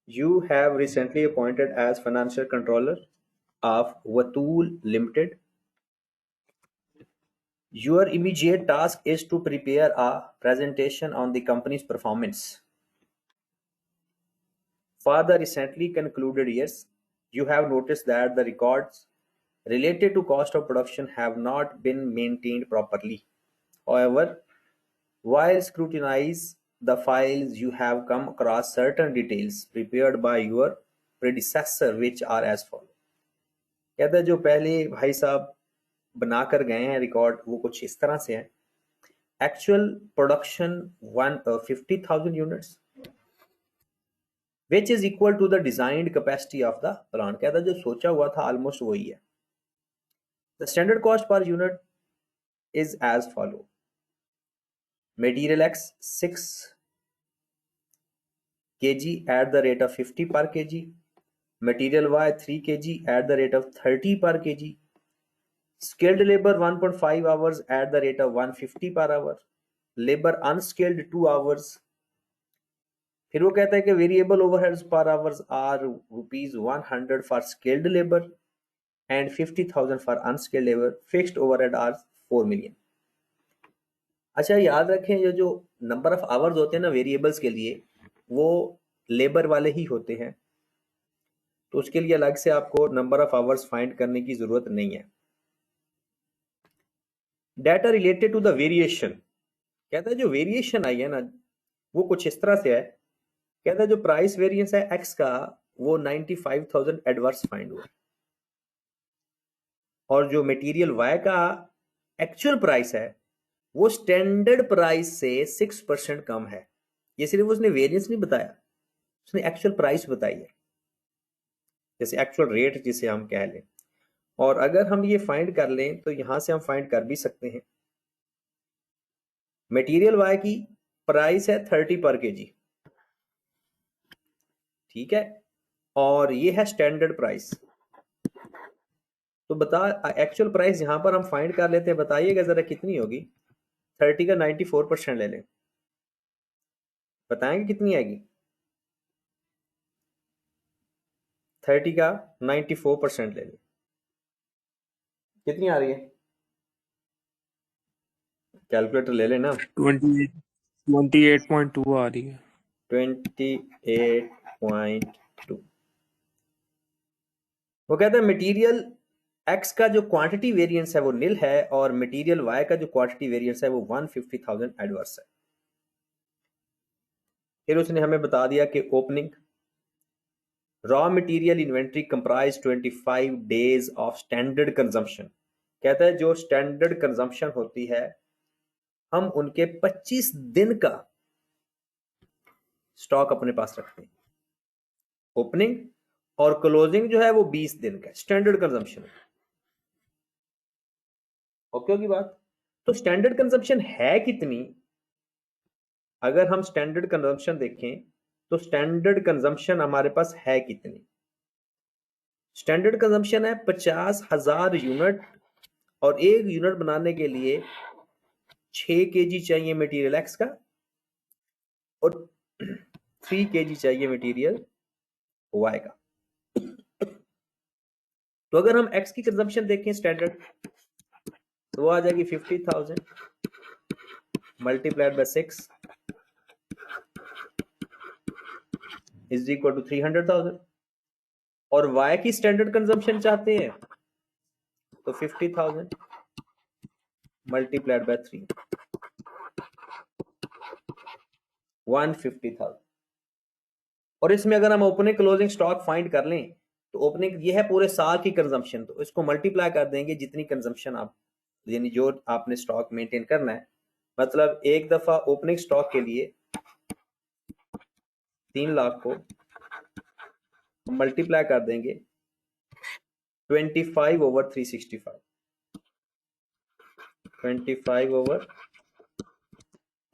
You have recently appointed as financial controller of Watul Limited. Your immediate task is to prepare a presentation on the company's performance. For the recently concluded years, you have noticed that the records related to cost of production have not been maintained properly. However, while scrutinize the files, you have come across certain details prepared by your predecessor which are as follows. कहता है जो पहले भाई साहब बना कर गए हैं रिकॉर्ड वो कुछ इस तरह से है. Actual production 50,000 units which is equal to the designed capacity of the plant. कहता है जो सोचा हुआ था almost वही है. The standard cost per unit is as follow. Material X 6 kg at the rate of 50 per kg. Material Y 3 kg at the rate of 30 per kg. Skilled labor 1.5 hours at the rate of 150 per hour. Labor unskilled 2 hours. फिर वो कहता है कि variable overheads per hours are ₹100 for skilled labour and 50,000 for unskilled labour. Fixed overhead are 4 million. अच्छा याद रखें ये जो नंबर ऑफ आवर्स होते हैं ना वेरिएबल्स के लिए वो लेबर वाले ही होते हैं, तो उसके लिए अलग से आपको नंबर ऑफ आवर्स फाइंड करने की जरूरत नहीं है. Data related to the variation, कहता है जो वेरिएशन आई है ना वो कुछ इस तरह से है. कहता है जो प्राइस वेरिएंस है एक्स का वो 95,000 एडवर्स फाइंड हुआ और जो मटेरियल वाई का एक्चुअल प्राइस है वो स्टैंडर्ड प्राइस से 6% कम है. ये सिर्फ उसने वेरिएंस नहीं बताया, उसने एक्चुअल प्राइस बताई है, जैसे एक्चुअल रेट जिसे हम कह लें. और अगर हम ये फाइंड कर लें तो यहां से हम फाइंड कर भी सकते हैं. मटेरियल वाई की प्राइस है 30 पर केजी, ठीक है, और ये है स्टैंडर्ड प्राइस. तो बता एक्चुअल प्राइस यहां पर हम फाइंड कर लेते हैं. बताइएगा जरा कितनी होगी. 30 का 94% ले लें, बताएंगे कितनी आएगी. 30 का 94% ले लें, कितनी आ रही है. कैलकुलेटर ले लेना. 28.2 आ रही है. 28.2. वो कहता है मटेरियल एक्स का जो क्वांटिटी वेरिएंस है वो नील है और मटेरियल वाई का जो क्वांटिटी वेरिएंस है वो 150,000 एडवर्स है. फिर उसने हमें बता दिया कि opening raw material inventory comprise 25 days of standard consumption. कहता है जो स्टैंडर्ड कंजम्पशन होती है हम उनके 25 दिन का स्टॉक अपने पास रखते हैं. ओपनिंग और क्लोजिंग जो है वो 20 दिन का स्टैंडर्ड कंजम्पशन. ओके होगी बात. तो स्टैंडर्ड कंजम्पशन है कितनी. अगर हम स्टैंडर्ड कंजम्पशन देखें तो स्टैंडर्ड कंजम्पशन हमारे पास है कितनी. स्टैंडर्ड कंजम्पशन है 50,000 यूनिट और एक यूनिट बनाने के लिए 6 केजी चाहिए मटेरियल एक्स का और 3 केजी चाहिए मटेरियल वाई का. तो अगर हम एक्स की कंजम्पशन देखें स्टैंडर्ड तो वो आ जाएगी 50,000 multiplied by 6 is equal to 300,000. और वाई की स्टैंडर्ड कंजम्पशन चाहते हैं तो 50,000 मल्टीप्लाइड बाय 3 150,000. और इसमें अगर हम ओपनिंग क्लोजिंग स्टॉक फाइंड कर लें तो ओपनिंग ये है पूरे साल की कंजम्पशन, तो इसको मल्टीप्लाई कर देंगे जितनी कंजम्पशन आप यानी जो आपने स्टॉक मेंटेन करना है. मतलब एक दफा ओपनिंग स्टॉक के लिए 3 लाख को मल्टीप्लाई कर देंगे 25 ओवर 365, 25 ओवर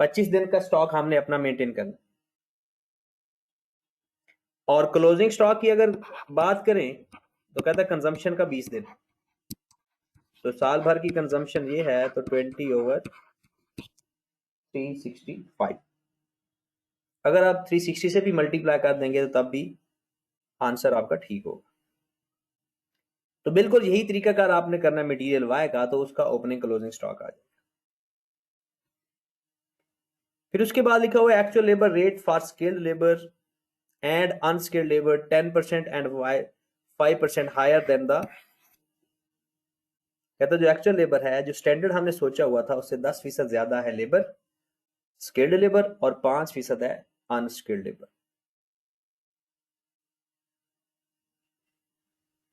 25 दिन का स्टॉक हमने अपना मेंटेन करना. और क्लोजिंग स्टॉक की अगर बात करें तो कहता है कंजम्पशन का 20 दिन. तो साल भर की कंजम्पशन ये है तो 20 ओवर 365. अगर आप 360 से भी मल्टीप्लाई कर देंगे तो तब भी आंसर आपका ठीक होगा। तो बिल्कुल यही तरीकाकार आपने करना है मटेरियल वाई का, तो उसका ओपनिंग क्लोजिंग स्टॉक आ जाएगा। फिर उसके बाद लिखा हुआ है actual labour rate for skilled labour and unskilled labour 10% and 5% higher than the, कहता जो एक्चुअल लेबर है, जो स्टैंडर्ड हमने सोचा हुआ था उससे 10% ज्यादा है लेबर स्किल्ड लेबर और 5% है अनस्किल्ड लेबर।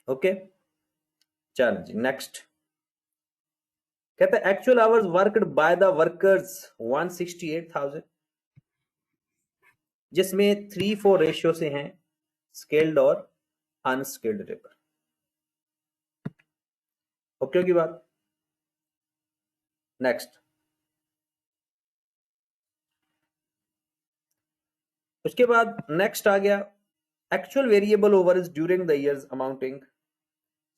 ओके, चलो जी नेक्स्ट। कहता है actual hours worked by the workers 168,000, जिसमें 3:4 रेशियो से हैं स्किल्ड और अनस्किल्ड लेबर। ओके की बात। नेक्स्ट, उसके बाद नेक्स्ट आ गया actual variable overs during the years amounting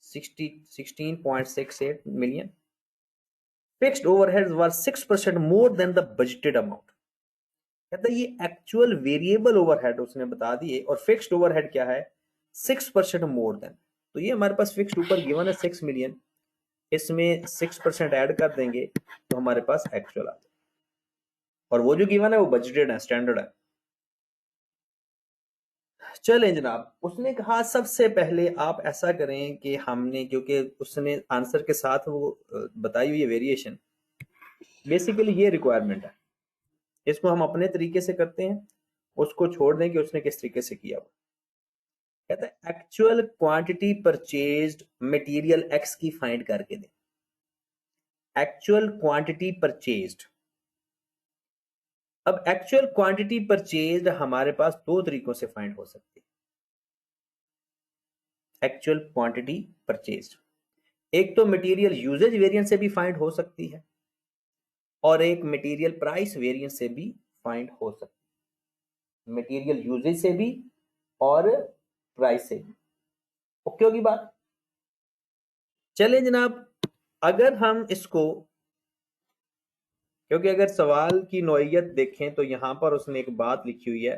16.68 million. Fixed overheads were 6% more than the budgeted amount. कहता है ये एक्चुअल वेरिएबल ओवरहेड उसने बता दिए और फिक्स्ड ओवरहेड क्या है 6% मोर देन। तो ये हमारे पास फिक्स्ड ऊपर गिवन है 6 मिलियन, इसमें 6% ऐड कर देंगे तो हमारे पास एक्चुअल आ जाए, और वो जो गिवन है वो बजटेड है, स्टैंडर्ड है। चलें जनाब, उसने कहा सबसे पहले आप ऐसा करें कि हमने, क्योंकि उसने आंसर के साथ वो बताई हुई है वेरिएशन, बेसिकली ये रिक्वायरमेंट है, इसको हम अपने तरीके से करते हैं, उसको छोड़ दें कि उसने किस तरीके से किया हुआ। कहता है actual quantity purchased material x की फाइंड करके दें। एक्चुअल क्वांटिटी परचेज्ड, अब एक्चुअल क्वांटिटी परचेज्ड हमारे पास दो तरीकों से फाइंड हो सकती है। एक्चुअल क्वांटिटी परचेज्ड एक तो मटेरियल यूजेज वेरिएंस से भी फाइंड हो सकती है और एक मटेरियल प्राइस वेरिएंस से भी फाइंड हो सकती है। मटेरियल यूजेज से भी और प्राइस से भी। ओके होगी बात। चले जनाब, अगर हम इसको, क्योंकि अगर सवाल की नौइयत देखें तो यहां पर उसने एक बात लिखी हुई है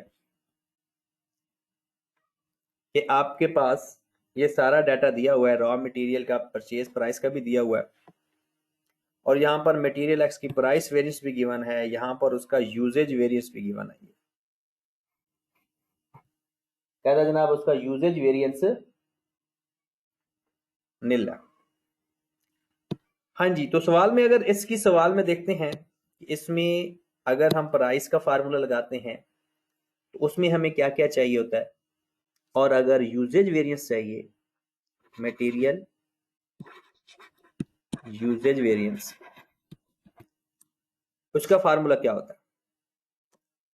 कि आपके पास ये सारा डाटा दिया हुआ है, रॉ मटेरियल का परचेज प्राइस का भी दिया हुआ है, और यहाँ पर मटेरियल एक्स की प्राइस वेरिएंस भी गिवन है, यहाँ पर उसका यूजेज वेरिएंस भी गिवन है। कहता जनाब उसका यूजेज वेरिएंस नील है। हाँ जी, तो सवाल में अगर इसकी सवाल में देखते हैं कि इसमें अगर हम प्राइस का फार्मूला लगाते हैं तो उसमें हमें क्या क्या चाहिए होता है, और अगर यूजेज वेरिएंस चाहिए, मटेरियल यूजेज वेरिएंस, उसका फार्मूला क्या होता है?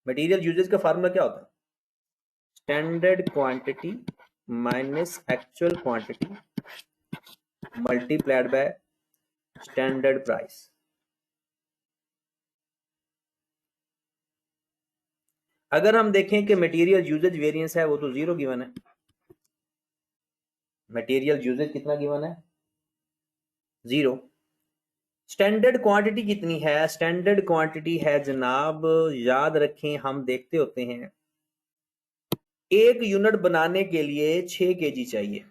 मटेरियल यूजेज का फार्मूला क्या होता है? Standard quantity minus actual quantity multiplied by standard price. अगर हम देखें कि मटेरियल यूजेज वेरिएंस है वो तो 0 गिवन है। मटेरियल यूजेज कितना गिवन है? 0। स्टैंडर्ड क्वांटिटी कितनी है? स्टैंडर्ड क्वांटिटी है जनाब, याद रखें हम देखते होते हैं, एक यूनिट बनाने के लिए 6 केजी चाहिए,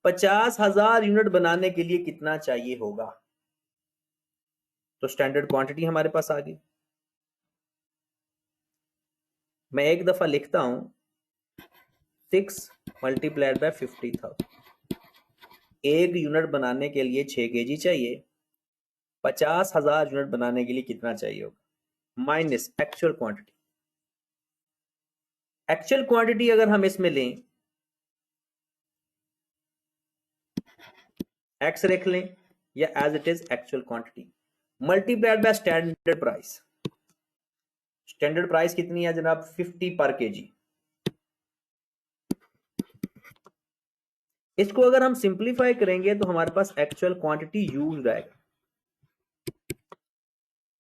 50,000 यूनिट बनाने के लिए कितना चाहिए होगा? तो स्टैंडर्ड क्वांटिटी हमारे पास आ गई। मैं एक दफा लिखता हूं 6 मल्टीप्लाइड बाय 50,000। एक यूनिट बनाने के लिए 6 केजी चाहिए, 50,000 यूनिट बनाने के लिए कितना चाहिए होगा, minus actual quantity. Actual quantity अगर हम इसमें लें, एक्स रख लें या as it is actual quantity multiplied by standard price. Standard price कितनी है जनाब? 50 पर केजी। इसको अगर हम सिंप्लीफाई करेंगे तो हमारे पास एक्चुअल क्वांटिटी यूज आएगा,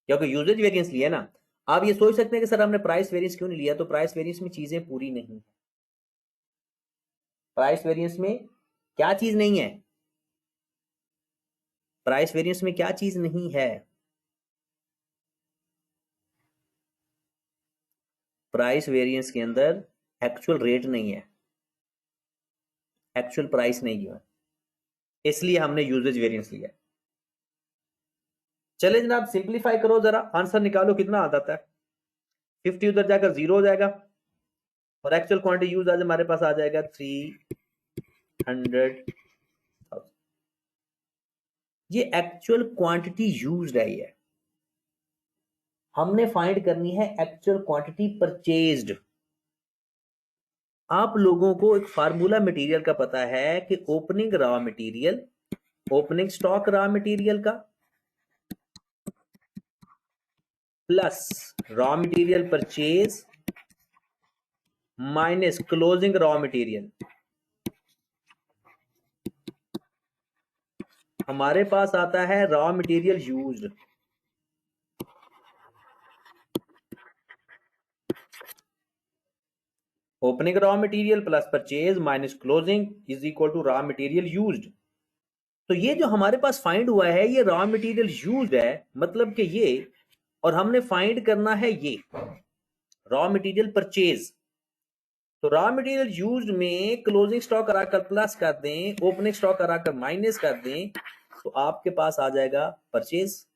क्योंकि यूजेज वेरिएंस लिया ना। आप ये सोच सकते हैं कि सर हमने प्राइस वेरिएंस क्यों नहीं लिया, तो प्राइस वेरिएंस में चीजें पूरी नहीं है। प्राइस वेरिएंस में क्या चीज नहीं है? प्राइस वेरिएंस में क्या चीज नहीं है? प्राइस वेरिएंस के अंदर एक्चुअल रेट नहीं है, एक्चुअल प्राइस नहीं है, इसलिए हमने यूजेज वेरिएंस लिया। चले जनाब सिंप्लीफाई करो, जरा आंसर निकालो कितना आता है। 50 उधर जाकर 0 हो जाएगा और एक्चुअल क्वांटिटी यूज आज हमारे पास आ जाएगा 300,000। ये एक्चुअल क्वांटिटी यूज्ड है, ये हमने फाइंड करनी है एक्चुअल क्वांटिटी परचेज्ड। आप लोगों को एक फार्मूला मटेरियल का पता है कि opening raw material, opening stock raw material का plus raw material purchase minus closing raw material. हमारे पास आता है raw material used, opening raw material plus purchase minus closing is equal to raw material used. तो ये जो हमारे पास find हुआ है ये रॉ मटेरियल यूज्ड है, मतलब कि ये, और हमने फाइंड करना है ये रॉ मटेरियल परचेज। तो रॉ मटेरियल यूज्ड में क्लोजिंग स्टॉक कराकर प्लस कर दें, ओपनिंग स्टॉक कराकर माइनस कर दें, तो आपके पास आ जाएगा परचेज।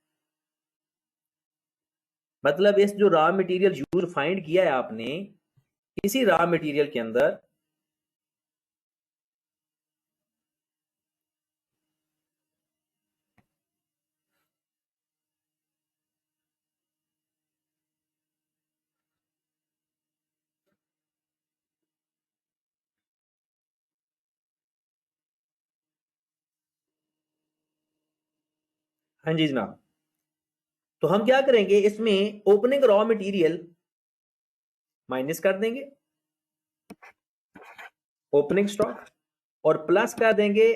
मतलब इस जो रॉ मटेरियल यूज फाइंड किया है आपने, इसी रॉ मटेरियल के अंदर हाँ जी जनाब, तो हम क्या करेंगे इसमें ओपनिंग रॉ मटेरियल माइनस कर देंगे ओपनिंग स्टॉक और प्लस कर देंगे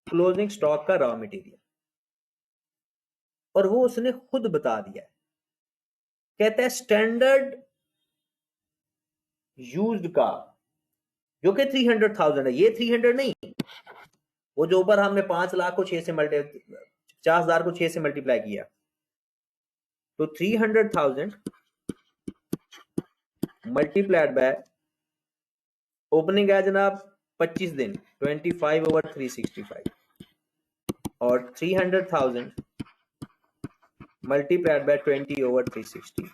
क्लोजिंग स्टॉक का रॉ मटेरियल। और वो उसने खुद बता दिया है, कहता है स्टैंडर्ड यूज्ड का जो कि 300,000 है, ये 300 नहीं, वो जो ऊपर हमने 5 लाख को 6 से 50,000 को 6 से मल्टीप्लाई किया, तो 300,000 मल्टीप्लाइड बाय ओपनिंग है जनाब 25 दिन 25/365 और 300,000 मल्टीप्लाइड बाय 20/365।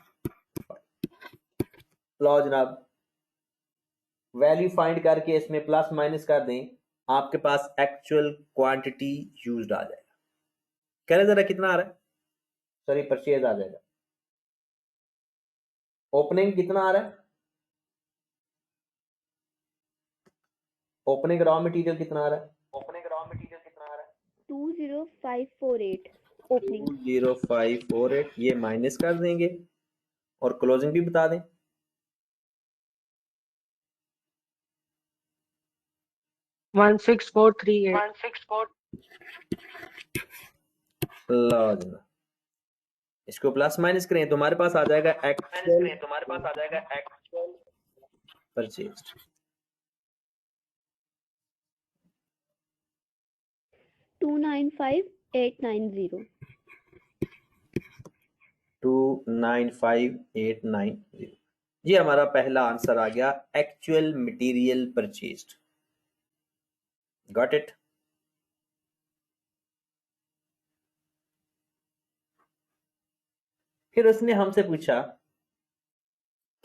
लो जनाब वैल्यू फाइंड करके इसमें प्लस माइनस कर दें, आपके पास एक्चुअल क्वांटिटी यूज्ड आ जाएगा। कह रहे जरा कितना आ रहा है, सॉरी परचेज आ जाएगा। ओपनिंग कितना आ रहा है, ओपनिंग रॉ मटेरियल कितना आ रहा है, ओपनिंग रॉ मटेरियल कितना आ रहा है 20548 ओपनिंग 20548, ये माइनस कर देंगे और क्लोजिंग भी बता दें। 16438 लो जनाब इसको प्लस माइनस करें तो हमारे पास आ जाएगा एक्चुअल परचेज 295890 295,890। ये हमारा पहला आंसर आ गया, actual material purchased. Got it. फिर उसने हमसे पूछा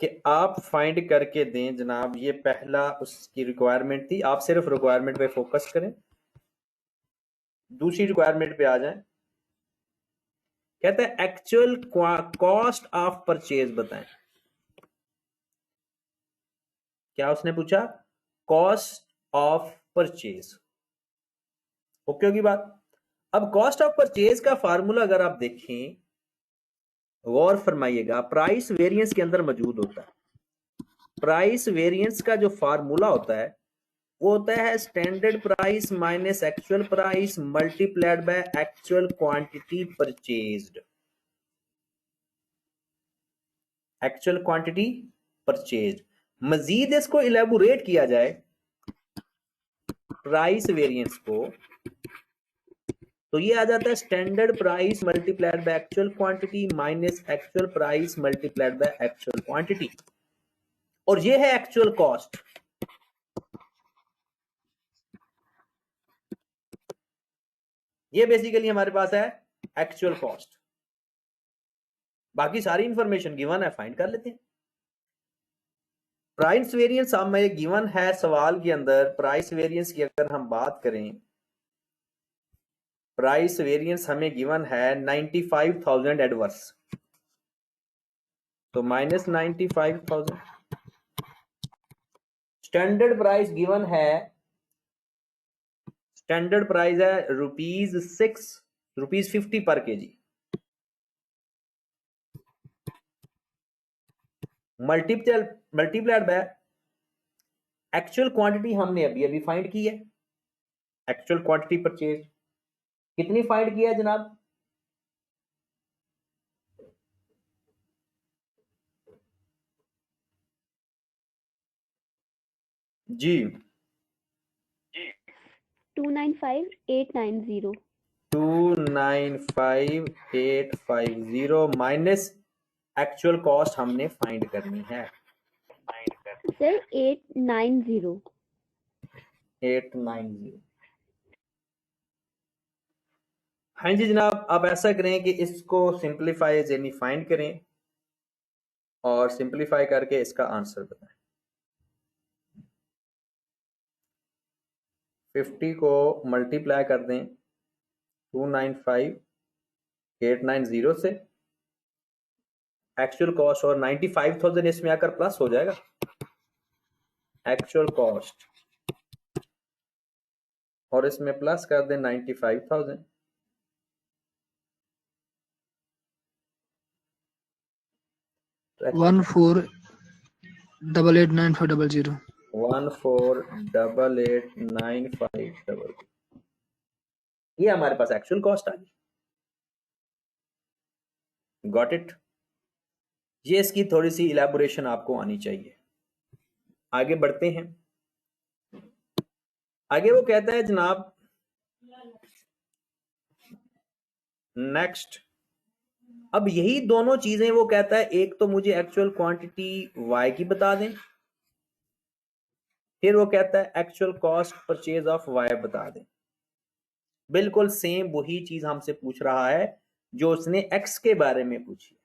कि आप फाइंड करके दें जनाब, ये पहला उसकी रिक्वायरमेंट थी, आप सिर्फ रिक्वायरमेंट पे फोकस करें, दूसरी रिक्वायरमेंट पे आ जाएं। कहता है एक्चुअल कॉस्ट ऑफ परचेज बताएं। क्या उसने पूछा, कॉस्ट ऑफ परचेज। ओके होगी बात। अब कॉस्ट ऑफ परचेज का फार्मूला अगर आप देखें, गौर फरमाइएगा, प्राइस वेरिएंस के अंदर मौजूद होता है। प्राइस वेरिएंस का जो फार्मूला होता है वो होता है standard price minus actual price multiplied by actual quantity purchased. Actual quantity purchased. मजीद इसको इलेबोरेट किया जाए प्राइस वेरिएंस को, तो ये आ जाता है standard price multiplied by actual quantity minus actual price multiplied by actual quantity. और ये है एक्चुअल कॉस्ट। ये बेसिकली हमारे पास है एक्चुअल कॉस्ट। बाकी सारी इंफॉर्मेशन गिवन है, फाइंड कर लेते हैं। प्राइस वेरिएंस हमें गिवन है सवाल के अंदर। प्राइस वेरिएंस की अगर हम बात करें, प्राइस वेरिएंस हमें गिवन है 95,000 एडवर्स, तो माइनस 95,000। स्टैंडर्ड प्राइस गिवन है, स्टैंडर्ड प्राइस है ₹6, ₹50 पर KG. Multiplied by actual quantity हमने अभी अभी फाइंड की है। एक्चुअल क्वांटिटी परचेज कितनी फाइंड किया है जनाब? जी 295,890 295,850 माइनस एक्चुअल कॉस्ट हमने फाइंड करनी है सर 890 890। हाँ जी जनाब, आप ऐसा करें कि इसको सिंप्लीफाई यानी फाइंड करें और सिंप्लीफाई करके इसका आंसर बताएं। 50 को मल्टीप्लाई कर दें 295,890 से, एक्चुअल कॉस्ट और 95,000 इसमें आकर प्लस हो जाएगा। एक्चुअल कॉस्ट और इसमें प्लस कर दें 95,000। 14889500 14889500 ये हमारे पास एक्चुअल कॉस्ट आ गई। Got it? ये इसकी थोड़ी सी इलेबोरेशन आपको आनी चाहिए। आगे बढ़ते हैं। आगे वो कहता है जनाब नेक्स्ट, अब यही दोनों चीजें वो कहता है, एक तो मुझे एक्चुअल क्वांटिटी y की बता दें, फिर वो कहता है actual cost purchase of y बता दें। बिल्कुल सेम वही चीज हमसे पूछ रहा है जो उसने x के बारे में पूछी।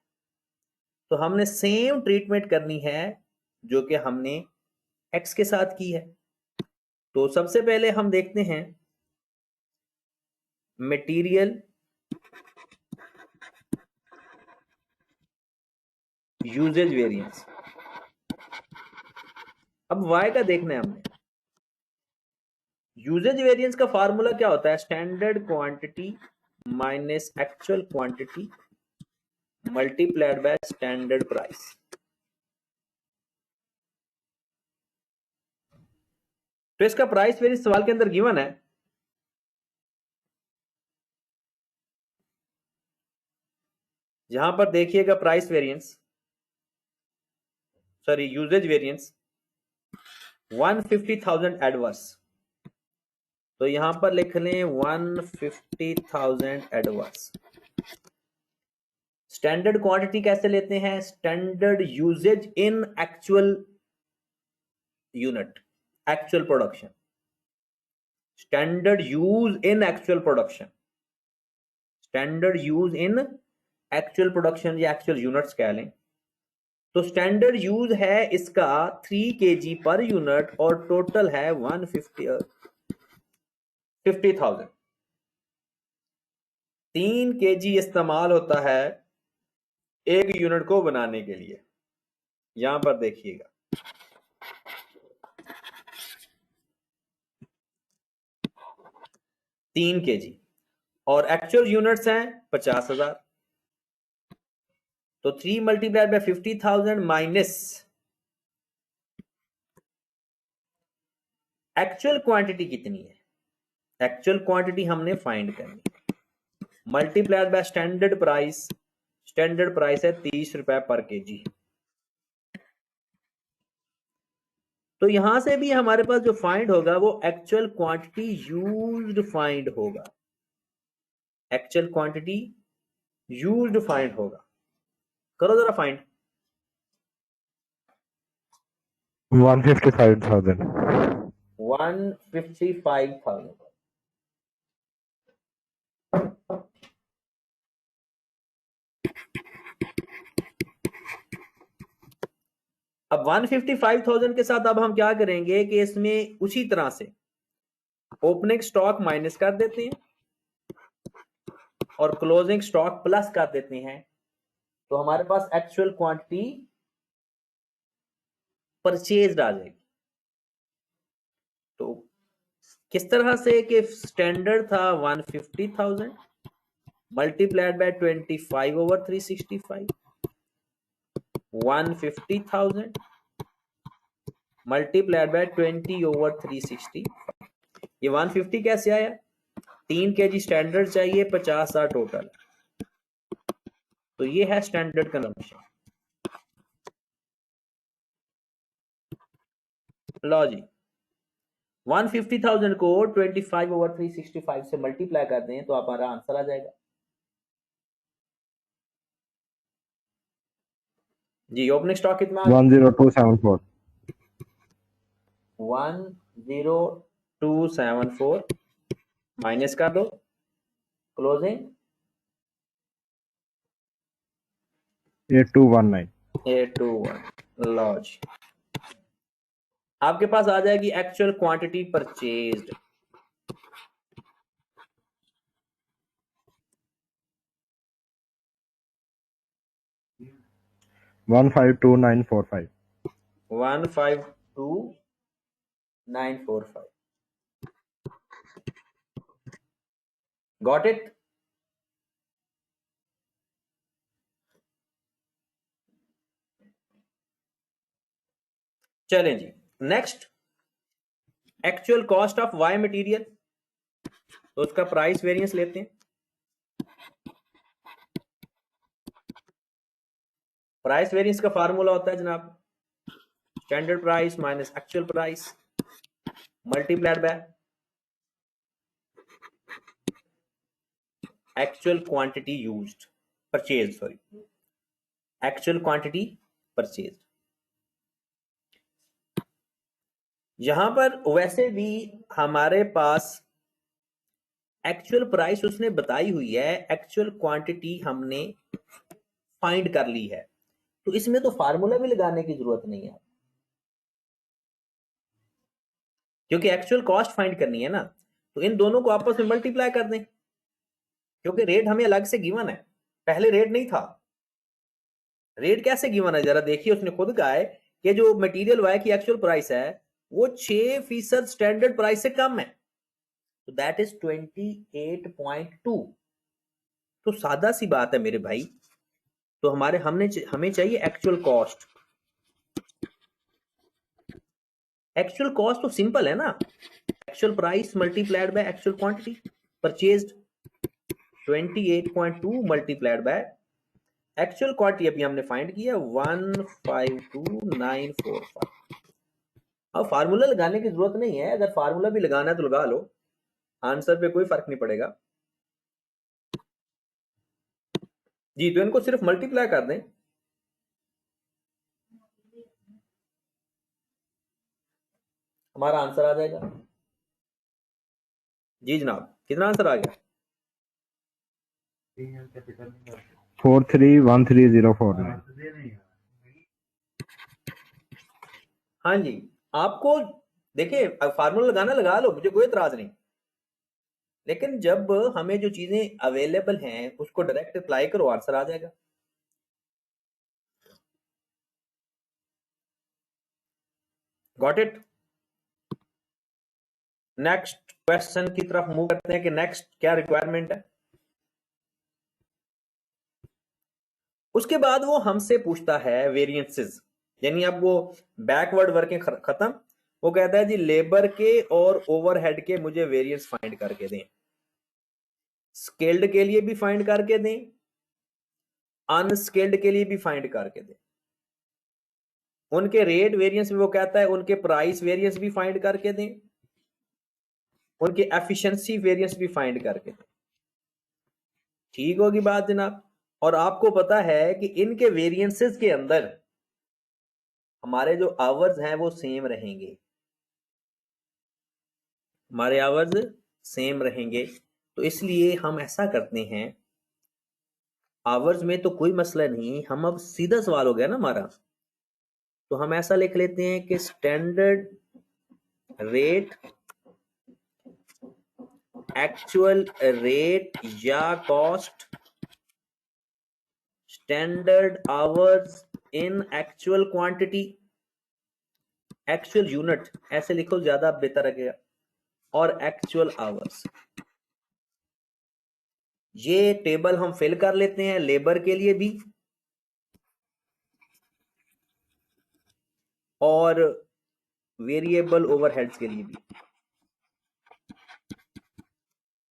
तो हमने सेम ट्रीटमेंट करनी है जो कि हमने x के साथ की है। तो सबसे पहले हम देखते हैं मटेरियल यूजेज वेरिएंस। अब y का देखना है हमने। यूजेज वेरिएंस का फार्मूला क्या होता है? Standard quantity minus actual quantity multiplied by standard price. तो इसका प्राइस वेरिएंस सवाल के अंदर गिवन है। यहां पर देखिएगा price variance, sorry usage variance 150,000 adverse. तो यहां पर लिख लें 150,000 एडवर्स। स्टैंडर्ड क्वांटिटी कैसे लेते हैं? Standard usage in actual unit, actual production. Standard use in actual production, standard use in actual production या एक्चुअल यूनिट्स कह लें। तो स्टैंडर्ड यूज है इसका 3 kg पर यूनिट और टोटल है 50,000। 3 kg इस्तेमाल होता है एक यूनिट को बनाने के लिए। यहां पर देखिएगा 3 kg और एक्चुअल यूनिट्स हैं 50,000। तो 3 multiplied by 50,000 minus actual quantity कितनी है? एक्चुअल क्वांटिटी हमने फाइंड करनी, multiplied by standard price. Standard price है 30 रुपए पर केजी। तो यहां से भी हमारे पास जो फाइंड होगा वो एक्चुअल क्वांटिटी यूज्ड फाइंड होगा। एक्चुअल क्वांटिटी यूज्ड फाइंड होगा। करो जरा फाइंड। 155,000. 155,000। अब 155,000 के साथ अब हम क्या करेंगे कि इसमें उसी तरह से ओपनिंग स्टॉक माइनस कर देते हैं और क्लोजिंग स्टॉक प्लस कर देते हैं, तो हमारे पास एक्चुअल क्वांटिटी परचेज आ जाएगी। तो किस तरह से कि स्टैंडर्ड था 150,000 मल्टीप्लाइड बाय 25/365, 150,000 मल्टीप्लाइड बाय 20/365। ये 150 कैसे आया? 3 kg स्टैंडर्ड चाहिए, 50 टोटल, तो ये है स्टैंडर्ड कंजम्पशन। लो जी, 150,000 को 25/365 से मल्टीप्लाई कर दें तो हमारा आंसर आ जाएगा जी। ओपनिंग स्टॉक कितना? 10274. 10274 माइनस कर दो, क्लोजिंग 8219. 821। लो जी, आपके पास आ जाएगी actual quantity purchased. 152945. 152945। Got it? चलें जी, next actual cost of Y material, तो उसका प्राइस वेरिएंस लेते हैं। प्राइस वेरिएंस का फार्मूला होता है जनाब standard price minus actual price multiplied by actual quantity used, purchase, sorry, actual quantity purchase. यहां पर वैसे भी हमारे पास एक्चुअल प्राइस उसने बताई हुई है, एक्चुअल क्वांटिटी हमने फाइंड कर ली है, तो इसमें तो फार्मूला भी लगाने की जरूरत नहीं है, क्योंकि एक्चुअल कॉस्ट फाइंड करनी है ना। तो इन दोनों को आपस में मल्टीप्लाई कर दें, क्योंकि रेट हमें अलग से गिवन है, पहले रेट नहीं था। रेट कैसे गिवन है जरा देखिए, उसने खुद कहा है कि जो मटेरियल वाई की एक्चुअल प्राइस है वो 6% स्टैंडर्ड प्राइस से कम है, तो दैट इज 28.2। तो सादा सी बात है मेरे भाई, तो हमें चाहिए एक्चुअल कॉस्ट। एक्चुअल कॉस्ट तो सिंपल है ना, actual price multiplied by actual quantity purchased, 28.2 multiplied by actual quantity अभी हमने फाइंड किया 152945। अब फार्मूला लगाने की जरूरत नहीं है, अगर फार्मूला भी लगाना है तो लगा लो, आंसर पे कोई फर्क नहीं पड़ेगा जी। तो इनको सिर्फ मल्टीप्लाई कर दें, हमारा आंसर आ जाएगा जी। जनाब कितना आंसर आ गया? 431304. हाँ जी, आपको देखिए फार्मूला लगाना लगा लो, मुझे कोई एतराज नहीं, लेकिन जब हमें जो चीजें अवेलेबल हैं उसको डायरेक्ट अप्लाई करो, आंसर आ जाएगा। Got it? नेक्स्ट क्वेश्चन की तरफ मूव करते हैं कि नेक्स्ट क्या रिक्वायरमेंट है। उसके बाद वो हमसे पूछता है वेरिएंसेस, यानी अब वो बैकवर्ड वर्किंग खत्म, वो कहता है जी लेबर के और ओवरहेड के मुझे वेरिएंस फाइंड करके दें, स्केल्ड के लिए भी फाइंड करके दें, अनस्केल्ड के लिए भी फाइंड करके दें, उनके रेट वेरिएंस भी वो कहता है उनके प्राइस वेरिएंस भी फाइंड करके दें, उनके एफिशिएंसी वेरिएंस भी फाइंड करके दें। ठीक होगी बात जनाब? और आपको पता है कि इनके वेरिएंसेस के अंदर हमारे जो आवर्स हैं वो सेम रहेंगे, हमारे आवर्स सेम रहेंगे। तो इसलिए हम ऐसा करते हैं, आवर्स में तो कोई मसला नहीं, हम अब सीधा सवाल हो गया ना हमारा, तो हम ऐसा लिख लेते हैं कि स्टैंडर्ड रेट, एक्चुअल रेट या cost, standard hours in actual quantity, actual unit ऐसे लिखो ज्यादा बेहतर लगेगा, और एक्चुअल आवर्स। ये टेबल हम फिल कर लेते हैं लेबर के लिए भी और वेरिएबल ओवरहेड्स के लिए भी।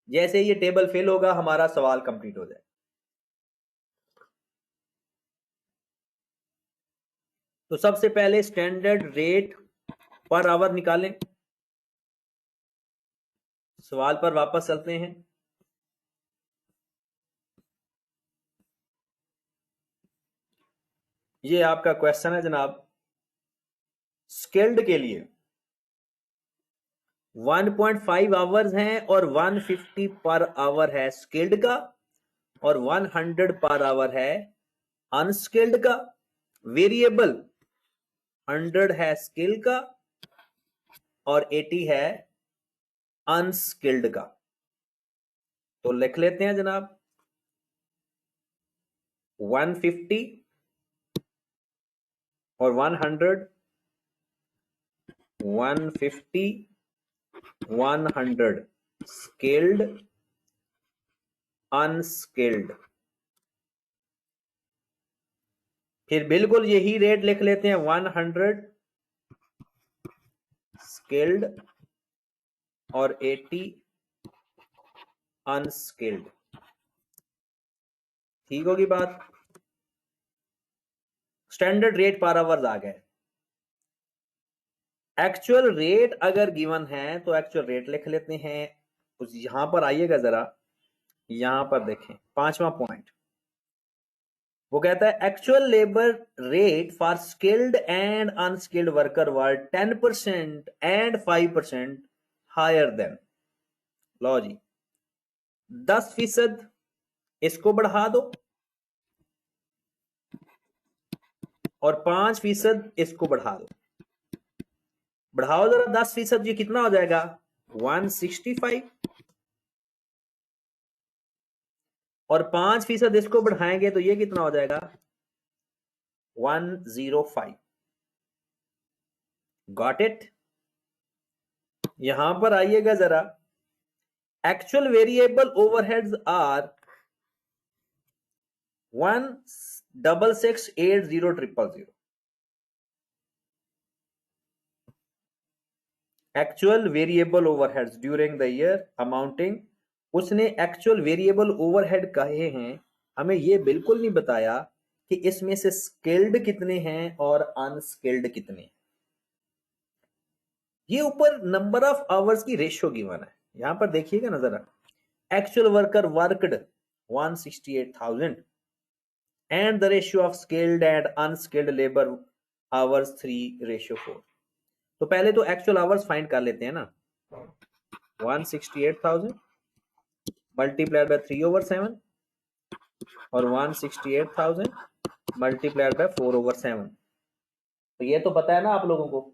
जैसे ये टेबल फिल होगा हमारा सवाल कंप्लीट हो जाए। तो सबसे पहले स्टैंडर्ड रेट पर आवर निकालें। सवाल पर वापस चलते हैं। ये आपका क्वेश्चन है जनाब, स्किल्ड के लिए 1.5 आवर्स हैं और 150 पर आवर है स्किल्ड का, और 100 पर आवर है अनस्किल्ड का। वेरिएबल 100 है स्किल का और 80 है अनस्किल्ड का। तो लिख लेते हैं जनाब, 150 और 100, 150 100 स्किल्ड अनस्किल्ड। फिर बिल्कुल यही रेट लिख लेते हैं, 100 स्किल्ड और 80 अनस्किल्ड। ठीक होगी बात। स्टैंडर्ड रेट पर आवर्स आ गए। एक्चुअल रेट अगर गिवन है तो एक्चुअल रेट लिख लेते हैं। उस यहां पर आइएगा जरा, यहां पर देखें 5वां पॉइंट, वो कहता है actual labour rate for skilled and unskilled worker were 10% and 5% higher than. लो जी, 10% इसको बढ़ा दो और 5% इसको बढ़ा दो। बढ़ाओ जरा 10%, ये कितना हो जाएगा, 165, और 5% इसको बढ़ाएंगे तो ये कितना हो जाएगा, 105। Got it. यहां पर आइएगा जरा, actual variable overheads are 1668000। Actual variable overheads during the year amounting, उसने एक्चुअल वेरिएबल ओवरहेड कहे हैं, हमें ये बिल्कुल नहीं बताया कि इसमें से स्किल्ड कितने हैं और अनस्किल्ड कितने हैं। ये ऊपर नंबर ऑफ आवर्स की रेशियो गिवन है, यहां पर देखिएगा ना जरा, actual worker worked 168,000 and the ratio of skilled and unskilled labor hours 3:4। तो पहले तो एक्चुअल आवर्स फाइंड कर लेते हैं ना, 168,000 मल्टीप्लाइड बाय 3/7 और 168,000 मल्टीप्लाइड बाय 4/7। तो ये तो पता है ना आप लोगों को।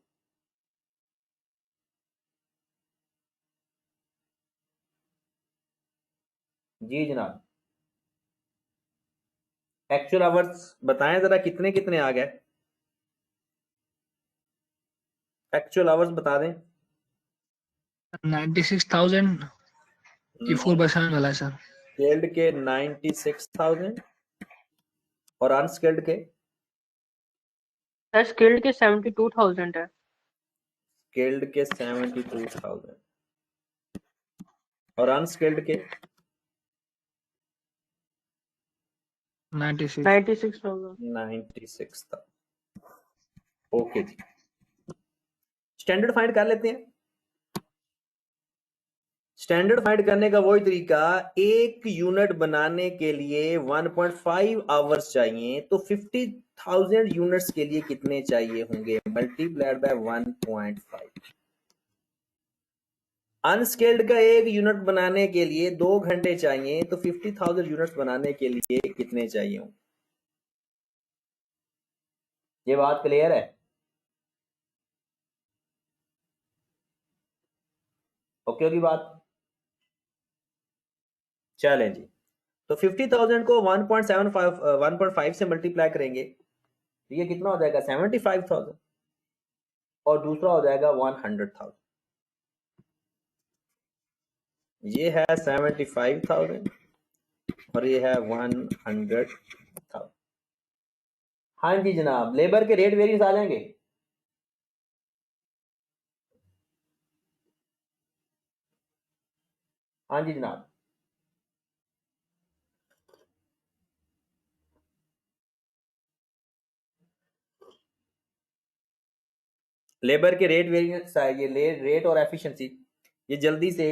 जी जनाब, एक्चुअल आवर्स बताएं जरा कितने कितने आ गए, एक्चुअल आवर्स बता दें। 96,000 ये 4/7 वाला है सर। स्किल्ड के 96,000 और अनस्किल्ड के, सर स्किल्ड के 72,000 है। स्किल्ड के 72,000 और अनस्किल्ड के 96,000। 96,000। ओके जी, स्टैंडर्ड फाइंड कर लेते हैं। स्टैंडर्ड फाइंड करने का वही तरीका, एक यूनिट बनाने के लिए 1.5 आवर्स चाहिए, तो 50 1000 यूनिट्स के लिए कितने चाहिए होंगे, मल्टीप्लाइड बाय 1.5। अनस्केल्ड का एक यूनिट बनाने के लिए 2 घंटे चाहिए, तो 50,000 यूनिट्स बनाने के लिए कितने चाहिए होंगे? ये बात क्लियर है? ओके होगी बात? चलें जी, तो 50,000 को 1.5 से मल्टीप्लाई करेंगे तो ये कितना हो जाएगा, 75,000, और दूसरा हो जाएगा 100,000। ये है 75,000 और ये है 100,000। हाँ जी जनाब, लेबर के रेट वेरिएंस आ जाएंगे। हाँ जी जनाब, लेबर के रेट वेरिएंस ये रेट और एफिशिएंसी, ये जल्दी से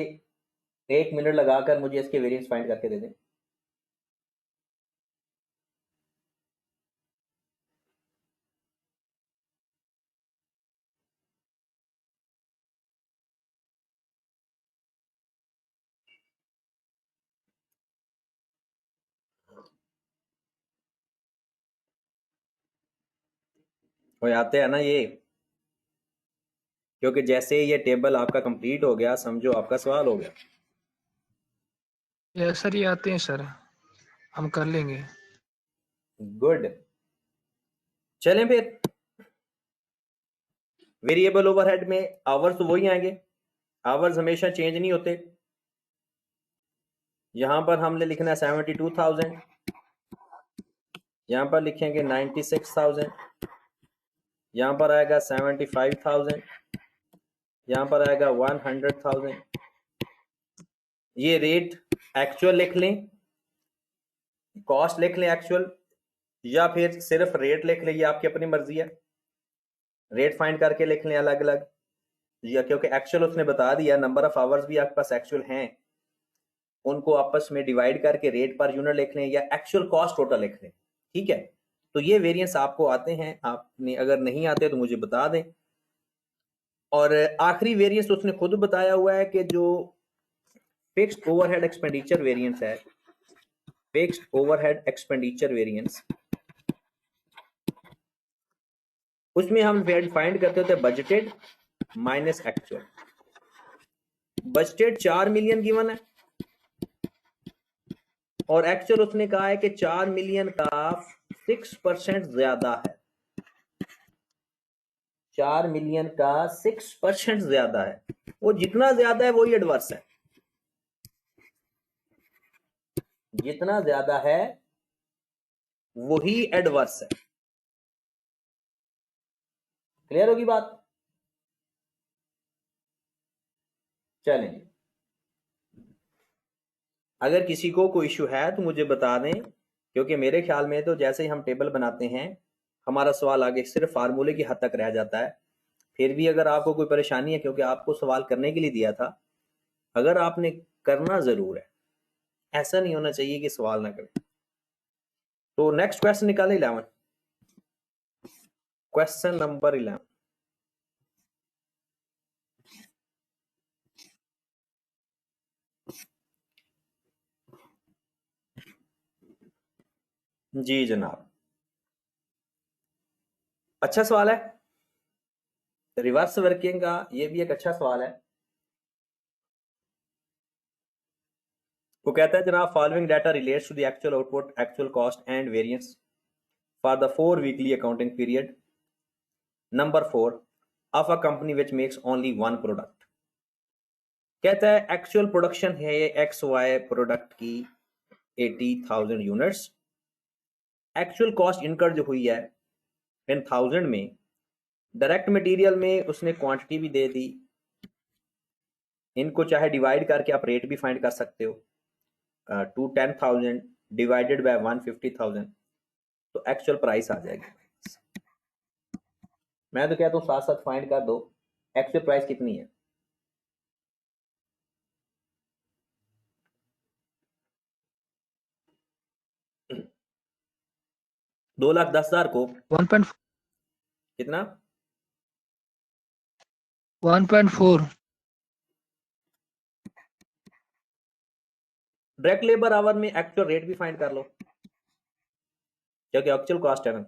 1 मिनट लगाकर मुझे इसके वेरिएंस फाइंड करके दे दें। हो जाते हैं ना ये, क्योंकि जैसे ये टेबल आपका कंप्लीट हो गया, समझो आपका सवाल हो गया। ये सर ये आते हैं सर, हम कर लेंगे। गुड, चलें फिर। वेरिएबल ओवरहेड में आवर्स तो वही आएंगे, आवर्स हमेशा चेंज नहीं होते। यहां पर हमने लिखना है 72,000, यहां पर लिखेंगे 96,000, यहां पर आएगा 75,000, यहां पर आएगा 100,000। ये रेट एक्चुअल लिख लें, कॉस्ट लिख लें एक्चुअल, या फिर सिर्फ रेट लिख लें, ये आपकी अपनी मर्जी है। रेट फाइंड करके लिख लें अलग अलग, या क्योंकि एक्चुअल उसने बता दिया, नंबर ऑफ आवर्स भी आपके पास एक्चुअल हैं, उनको आपस में डिवाइड करके रेट पर यूनिट लिख लें, या एक्चुअल कॉस्ट टोटल लिख लें। ठीक है, तो ये वेरिएंस आपको आते हैं, आपने अगर नहीं आते तो मुझे बता दें। और आखिरी वेरिएंस तो उसने खुद बताया हुआ है कि जो फिक्स्ड ओवरहेड एक्सपेंडिचर वेरिएंस है, फिक्स्ड ओवरहेड एक्सपेंडिचर वेरिएंस, उसमें हम फाइंड करते होते budgeted minus actual. Budgeted 4 million given है और एक्चुअल उसने कहा है कि 4 मिलियन का 6% ज्यादा है, 4 मिलियन का 6% ज्यादा है। वो जितना ज्यादा है वही एडवर्स है, जितना ज्यादा है वही एडवर्स है। क्लियर होगी बात? चलें, अगर किसी को कोई इशू है तो मुझे बता दें, क्योंकि मेरे ख्याल में तो जैसे ही हम टेबल बनाते हैं हमारा सवाल आगे सिर्फ फार्मूले की हद तक रह जाता है। फिर भी अगर आपको कोई परेशानी है, क्योंकि आपको सवाल करने के लिए दिया था, अगर आपने करना जरूर है, ऐसा नहीं होना चाहिए कि सवाल ना करें। तो नेक्स्ट क्वेश्चन निकाले 11, क्वेश्चन नंबर 11। जी जनाब, अच्छा सवाल है, रिवर्स वर्किंग का ये भी एक अच्छा सवाल है। वो कहता है जनाब, following data relates to the actual output, actual cost and variance for the 4 weekly accounting period number 4 of a company which makes only 1 product. कहता है एक्चुअल प्रोडक्शन है एक्स वाई प्रोडक्ट की 80,000 यूनिट्स, एक्चुअल कॉस्ट इनकर जो हुई है इन 1000 में, direct material में उसने क्वांटिटी भी दे दी, इनको चाहे डिवाइड करके आप रेट भी फाइंड कर सकते हो, 210,000 डिवाइडेड बाय 150,000, तो एक्चुअल प्राइस आ जाएगी। मैं तो कहता हूँ साथ साथ फाइंड कर दो एक्चुअल प्राइस कितनी है। 2,10,000 को 1.4 कितना 1.4 डायरेक्ट लेबर आवर में एक्चुअल रेट भी फाइंड कर लो, क्योंकि एक्चुअल कॉस्ट है ना।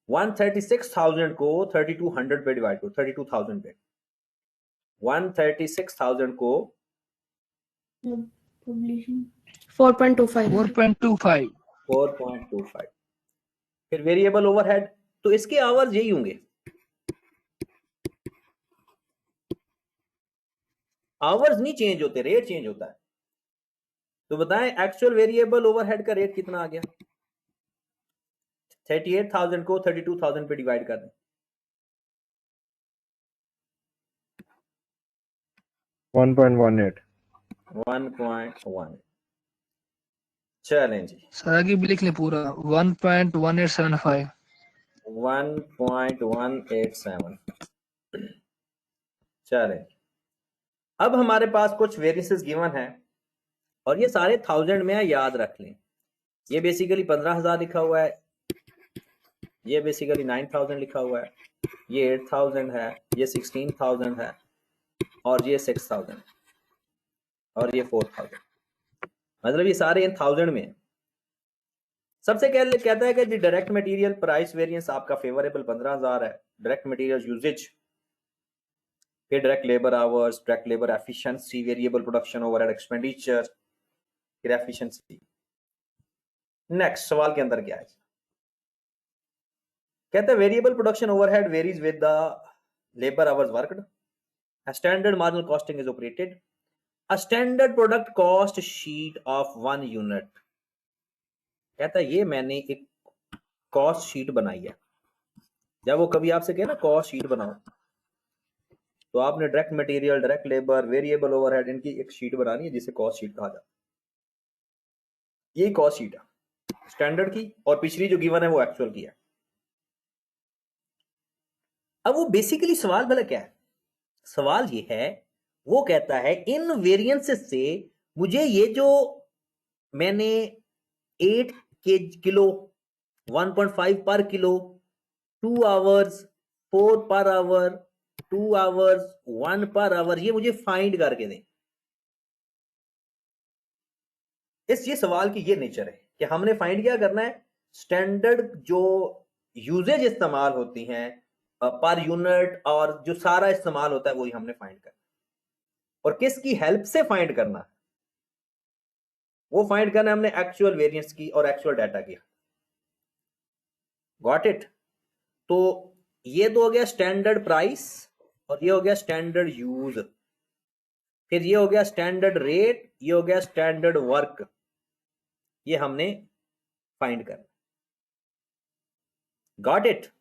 136,000 को 3200 पे डिवाइड करो, 32,000 पे 136,000 को 4.25 4.25 4.25, फिर वेरिएबल ओवरहेड, तो इसके आवर्स यही होंगे, आवर्स नहीं चेंज होते, रेट चेंज होता है। तो बताएं एक्चुअल वेरिएबल ओवरहेड का रेट कितना आ गया। 38,000 को 32,000 पे डिवाइड कर दें, 1.18. 1.1। चलें जी, सर आगे भी लिख लें पूरा 1.1875 1.187। चलें, अब हमारे पास कुछ वेरिएंसेस गिवन है और ये सारे 1000 में है, याद रख लें। ये बेसिकली 15,000 लिखा हुआ है, ये बेसिकली 9,000 लिखा हुआ है, ये 8,000 है, ये 16,000 है, और ये 6,000 और ये 4,000, मतलब ये सारे इन 1000 में है। सबसे कहता है कि डायरेक्ट मटेरियल प्राइस वेरिएंस आपका फेवरेबल 15,000 है, डायरेक्ट मटेरियल यूजेज, फिर direct labour hours, direct labour efficiency, variable production overhead expenditure, फिर एफिशिएंसी। नेक्स्ट सवाल के अंदर क्या है, कहते हैं variable production overhead varies with the labour hours worked, a standard marginal costing is operated, a standard product cost sheet of 1 unit। कहता है ये मैंने एक कॉस्ट शीट बनाई है। जब वो कभी आपसे कहे ना कॉस्ट शीट बनाओ, तो आपने direct material, direct labour, variable overhead, इनकी एक शीट बनानी है जिसे कॉस्ट शीट कहा जाता है। ये कॉस्ट शीट है स्टैंडर्ड की, और पिछली जो गिवन है वो एक्चुअल की है। अब वो बेसिकली सवाल भला क्या है, सवाल ये है, वो कहता है इन वेरिएंसेस से मुझे ये जो मैंने 8 किलो, 1.5 पर kilo, 2 hours, 4 per hour, 2 hours, 1 per hour, ये मुझे फाइंड करके दें। ये सवाल की ये नेचर है कि हमने फाइंड क्या करना है, स्टैंडर्ड जो यूजेज इस्तेमाल होती हैं पर यूनिट और जो सारा इस्तेमाल होता है वही हमने फाइंड करना, और किसकी हेल्प से फाइंड करना, वो फाइंड करना हमने एक्चुअल वेरिएंस की और एक्चुअल डाटा की। Got it. तो ये तो हो गया स्टैंडर्ड प्राइस, और ये हो गया स्टैंडर्ड यूज, फिर ये हो गया स्टैंडर्ड रेट, ये हो गया स्टैंडर्ड वर्क, ये हमने फाइंड करना। Got it.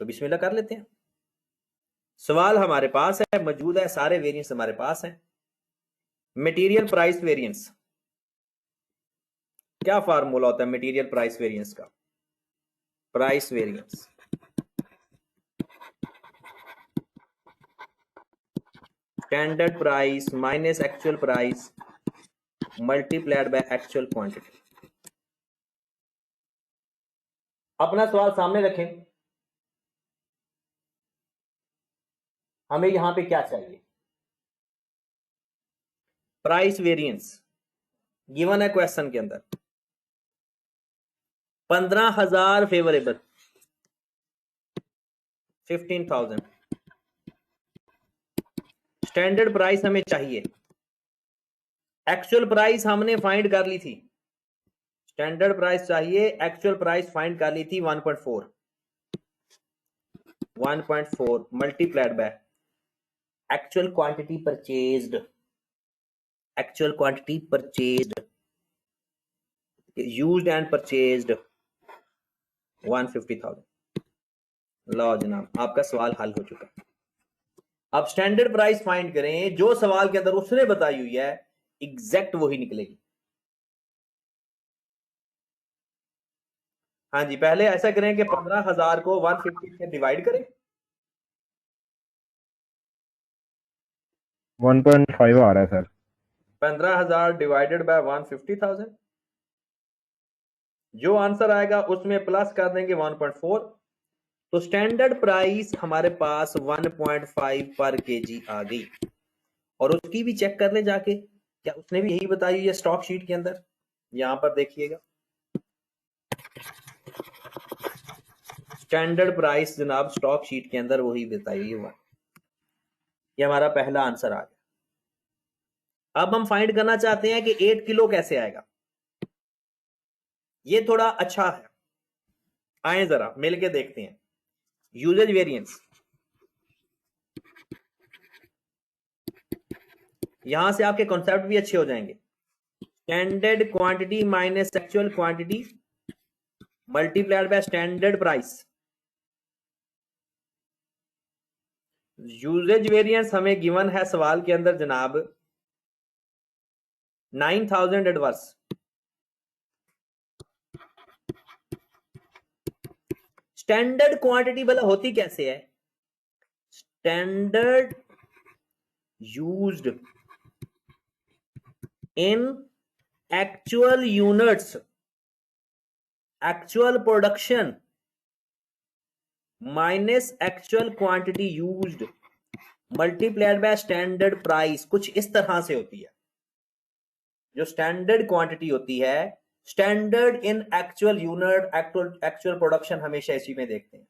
तो बिस्मिल्लाह कर लेते हैं। सवाल हमारे पास है, मौजूद है, सारे वेरिएंस हमारे पास हैं। मटेरियल प्राइस वेरिएंस, क्या फार्मूला होता है मटेरियल प्राइस वेरिएंस का? Price variance standard price minus actual price multiplied by actual quantity. अपना सवाल सामने रखें, हमें यहां पे क्या चाहिए? प्राइस वेरिएंस गिवन है क्वेश्चन के अंदर, 15,000 फेवरेबल, 15,000 स्टैंडर्ड प्राइस हमें चाहिए, एक्चुअल प्राइस हमने फाइंड कर ली थी, स्टैंडर्ड प्राइस चाहिए, एक्चुअल प्राइस फाइंड कर ली थी 1.4 multiplied by actual quantity purchased, actual quantity purchased, used and purchased 150,000। लो जनाब, आपका सवाल हल हो चुका है। अब स्टैंडर्ड प्राइस फाइंड करें, जो सवाल के अंदर उसने बताई हुई है एग्जैक्ट वही निकलेगी। हाँ जी, पहले ऐसा करें कि 15,000 को 150 से डिवाइड करें, 1.5 आ रहा है सर। 15,000 डिवाइडेड बाय 150,000, जो आंसर आएगा उसमें प्लस कर देंगे 1.4, तो स्टैंडर्ड प्राइस हमारे पास 1.5 पर केजी आ गई। और उसकी भी चेक कर ले जाके, क्या उसने भी यही बताई हुई है स्टॉक शीट के अंदर? यहां पर देखिएगा, स्टैंडर्ड प्राइस जनाब स्टॉक शीट के अंदर वही बताई हुई है। ये हमारा पहला आंसर आ गया। अब हम फाइंड करना चाहते हैं कि 8 किलो कैसे आएगा। ये थोड़ा अच्छा है, आए जरा मिलके देखते हैं। यूजेज वेरिएंस, यहां से आपके कॉन्सेप्ट भी अच्छे हो जाएंगे। Standard quantity minus actual quantity multiplied by standard price. Usage variance हमें गिवन है सवाल के अंदर जनाब 9000 एडवर्स। स्टैंडर्ड क्वांटिटी भला होती कैसे है? Standard used in actual units, actual production minus actual quantity used multiplied by standard price. कुछ इस तरह से होती है। जो स्टैंडर्ड क्वांटिटी होती है, standard in actual unit, actual production हमेशा इसी में देखते हैं।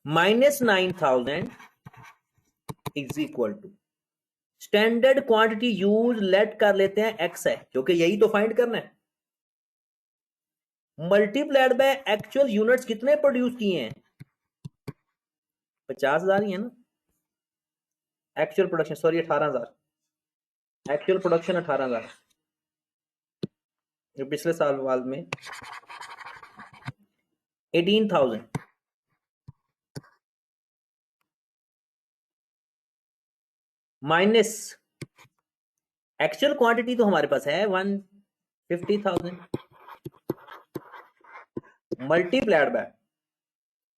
-9000 is equal to standard quantity use, let कर लेते हैं एक्स है, क्योंकि यही तो फाइंड करना है, मल्टीप्लाइड बाय एक्चुअल यूनिट्स कितने प्रोड्यूस किए हैं? 50,000 ही है ना actual production, sorry 18,000, actual production 18,000। जो पिछले साल वाल में 18,000 माइनस एक्चुअल क्वांटिटी तो हमारे पास है 150,000 मल्टीप्लाइड बाय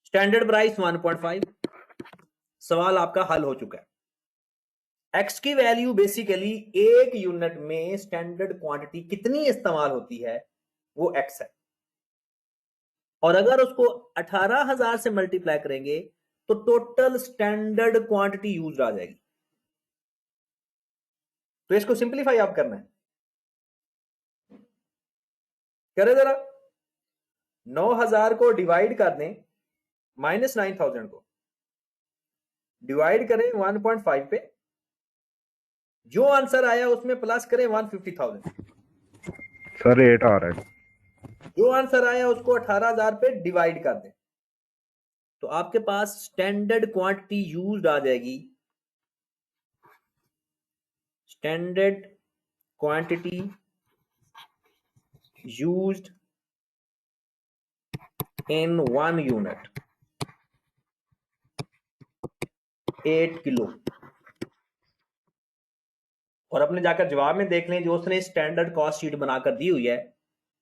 स्टैंडर्ड प्राइस 1.5। सवाल आपका हल हो चुका है। एक्स की वैल्यू बेसिकली एक यूनिट में स्टैंडर्ड क्वांटिटी कितनी इस्तेमाल होती है वो एक्स है, और अगर उसको 18,000 से मल्टीप्लाई करेंगे तो टोटल स्टैंडर्ड क्वांटिटी यूज आ जाएगी। तो इसको सिंपलीफाई आप करना है, करें जरा। 9,000 को डिवाइड कर दें, -9,000 को डिवाइड करें 1.5 पे, जो आंसर आया उसमें प्लस करें 150,000। सर 8 आ रहा है। जो आंसर आया उसको 18,000 पे डिवाइड कर दें, तो आपके पास स्टैंडर्ड क्वांटिटी यूज्ड आ जाएगी। Standard quantity used in 1 unit 8 kilo. और अपने जाकर जवाब में देख लें, जो उसने स्टैंडर्ड कॉस्ट शीट बनाकर दी हुई है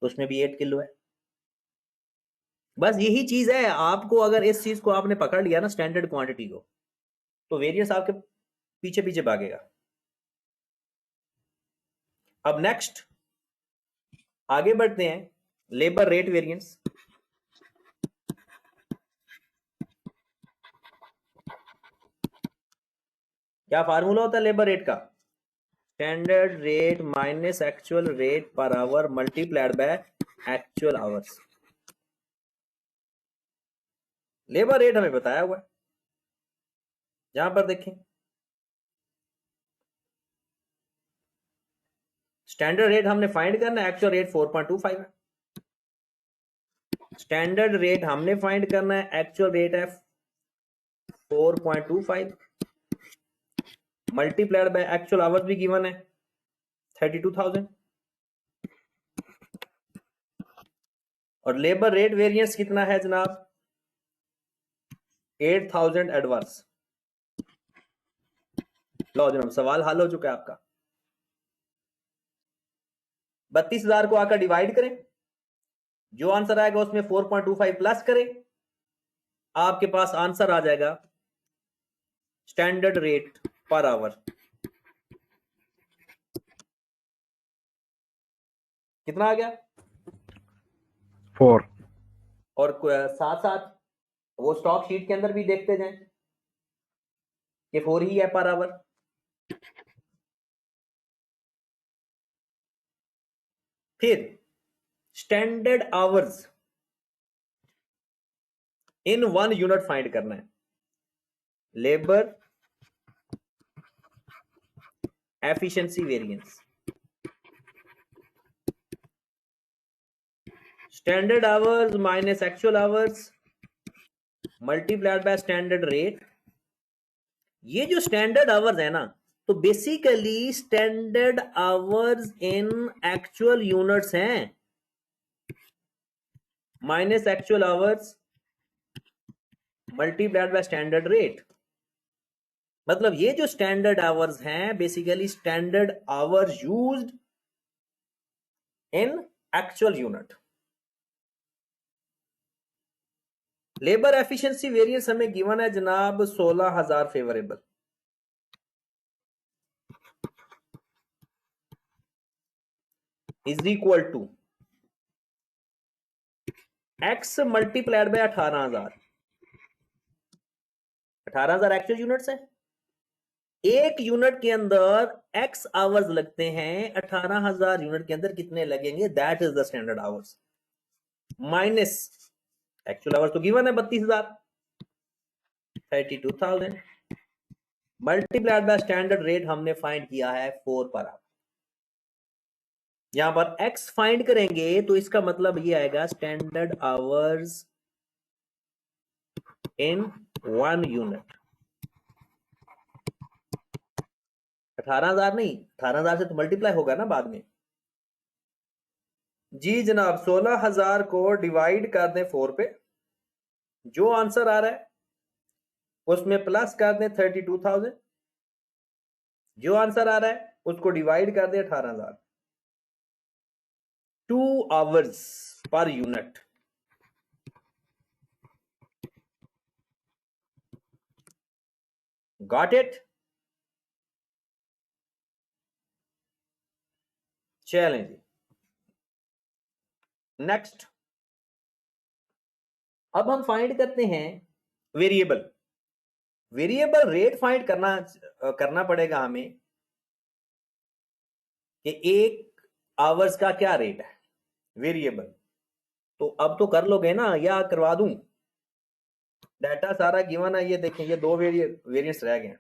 तो उसमें भी 8 किलो है। बस यही चीज है, आपको अगर इस चीज को आपने पकड़ लिया ना स्टैंडर्ड क्वांटिटी को, तो वेरिएंस आपके पीछे पीछे भागेगा। अब नेक्स्ट आगे बढ़ते हैं, लेबर रेट वेरिएंस। क्या फार्मूला होता है लेबर रेट का? Standard rate minus actual rate per hour multiplied by actual hours. Labour rate हमें बताया हुआ है, यहां पर देखें स्टैंडर्ड रेट हमने फाइंड करना है, एक्चुअल रेट 4.25 है। स्टैंडर्ड रेट हमने फाइंड करना है, एक्चुअल रेट है 4.25 मल्टीप्लाइड बाय एक्चुअल आवर्स भी गिवन है 32,000, और लेबर रेट वेरिएंस कितना है जनाब? 8,000 एडवर्स। लो जनाब सवाल हल हो चुका है आपका। 32,000 को आकर डिवाइड करें, जो आंसर आएगा उसमें 4.25 प्लस करें, आपके पास आंसर आ जाएगा स्टैंडर्ड रेट पर आवर। कितना आ गया? 4. और साथ साथ वो स्टॉक शीट के अंदर भी देखते जाएं कि 4 ही है पर आवर। फिर standard hours in 1 unit find करना है। Labour efficiency variance, standard hours minus actual hours multiplied by standard rate. ये जो स्टैंडर्ड आवर्स है ना, तो basically standard hours in actual units हैं minus actual hours multiplied by standard rate. मतलब ये जो स्टैंडर्ड आवर्स हैं basically standard hours used in actual unit. Labour efficiency variance हमें गिवन है जनाब 16,000 favourable. Is equal to x multiplied by 18,000। 18,000 actual units है। एक यूनिट के अंदर एक्स आवर्स लगते हैं, 18,000 यूनिट के अंदर कितने लगेंगे, that is the standard hours minus actual hours तो गिवन है 32,000, 32,000 मल्टीप्लाइड बाय स्टैंडर्ड रेट हमने फाइंड किया है 4 पर आवर। यहां पर x फाइंड करेंगे तो इसका मतलब ये आएगा स्टैंडर्ड आवर्स इन 1 यूनिट। 18,000 नहीं, 18,000 से तो मल्टीप्लाई होगा ना बाद में। जी जनाब 16,000 को डिवाइड कर दें 4 पे, जो आंसर आ रहा है उसमें प्लस कर दें 32,000, जो आंसर आ रहा है उसको डिवाइड कर दें 18,000। 2 hours per unit. Got it? चलें जी नेक्स्ट। अब हम फाइंड करते हैं वेरिएबल। वेरिएबल रेट फाइंड करना पड़ेगा हमें कि 1 आवर्स का क्या रेट है वेरिएबल। तो अब तो कर लोगे ना या करवा दूं? डाटा सारा गिवन है, ये देखें ये 2 वेरिएंट्स रह गए।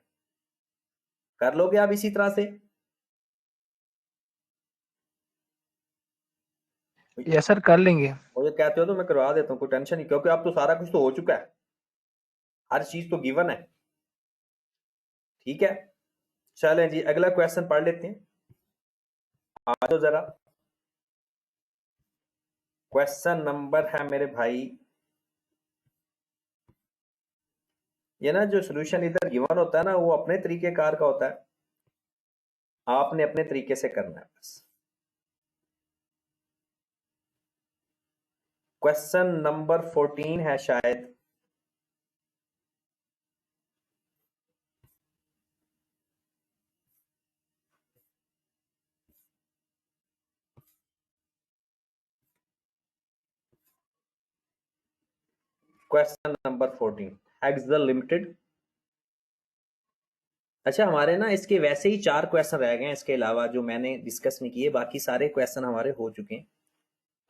कर लोगे आप इसी तरह से? यस सर, कर लेंगे। और ये कहते हो तो मैं करवा देता हूँ, कोई टेंशन नहीं, क्योंकि अब तो सारा कुछ तो हो चुका है, हर चीज तो गिवन है। ठीक है चलें जी अगला क्वेश्चन पढ़ लेते हैं। आ जाओ जरा। क्वेश्चन नंबर है मेरे भाई, ये ना जो सोल्यूशन इधर गिवन होता है ना वो अपने तरीके कार का होता है, आपने अपने तरीके से करना है बस। क्वेश्चन नंबर 14 है शायद। Question number 14 हेक्सल limited. अच्छा हमारे ना इसके वैसे ही 4 क्वेश्चन रह गए हैं, इसके अलावा जो मैंने डिस्कस नहीं किए, बाकी सारे क्वेश्चन हमारे हो चुके हैं।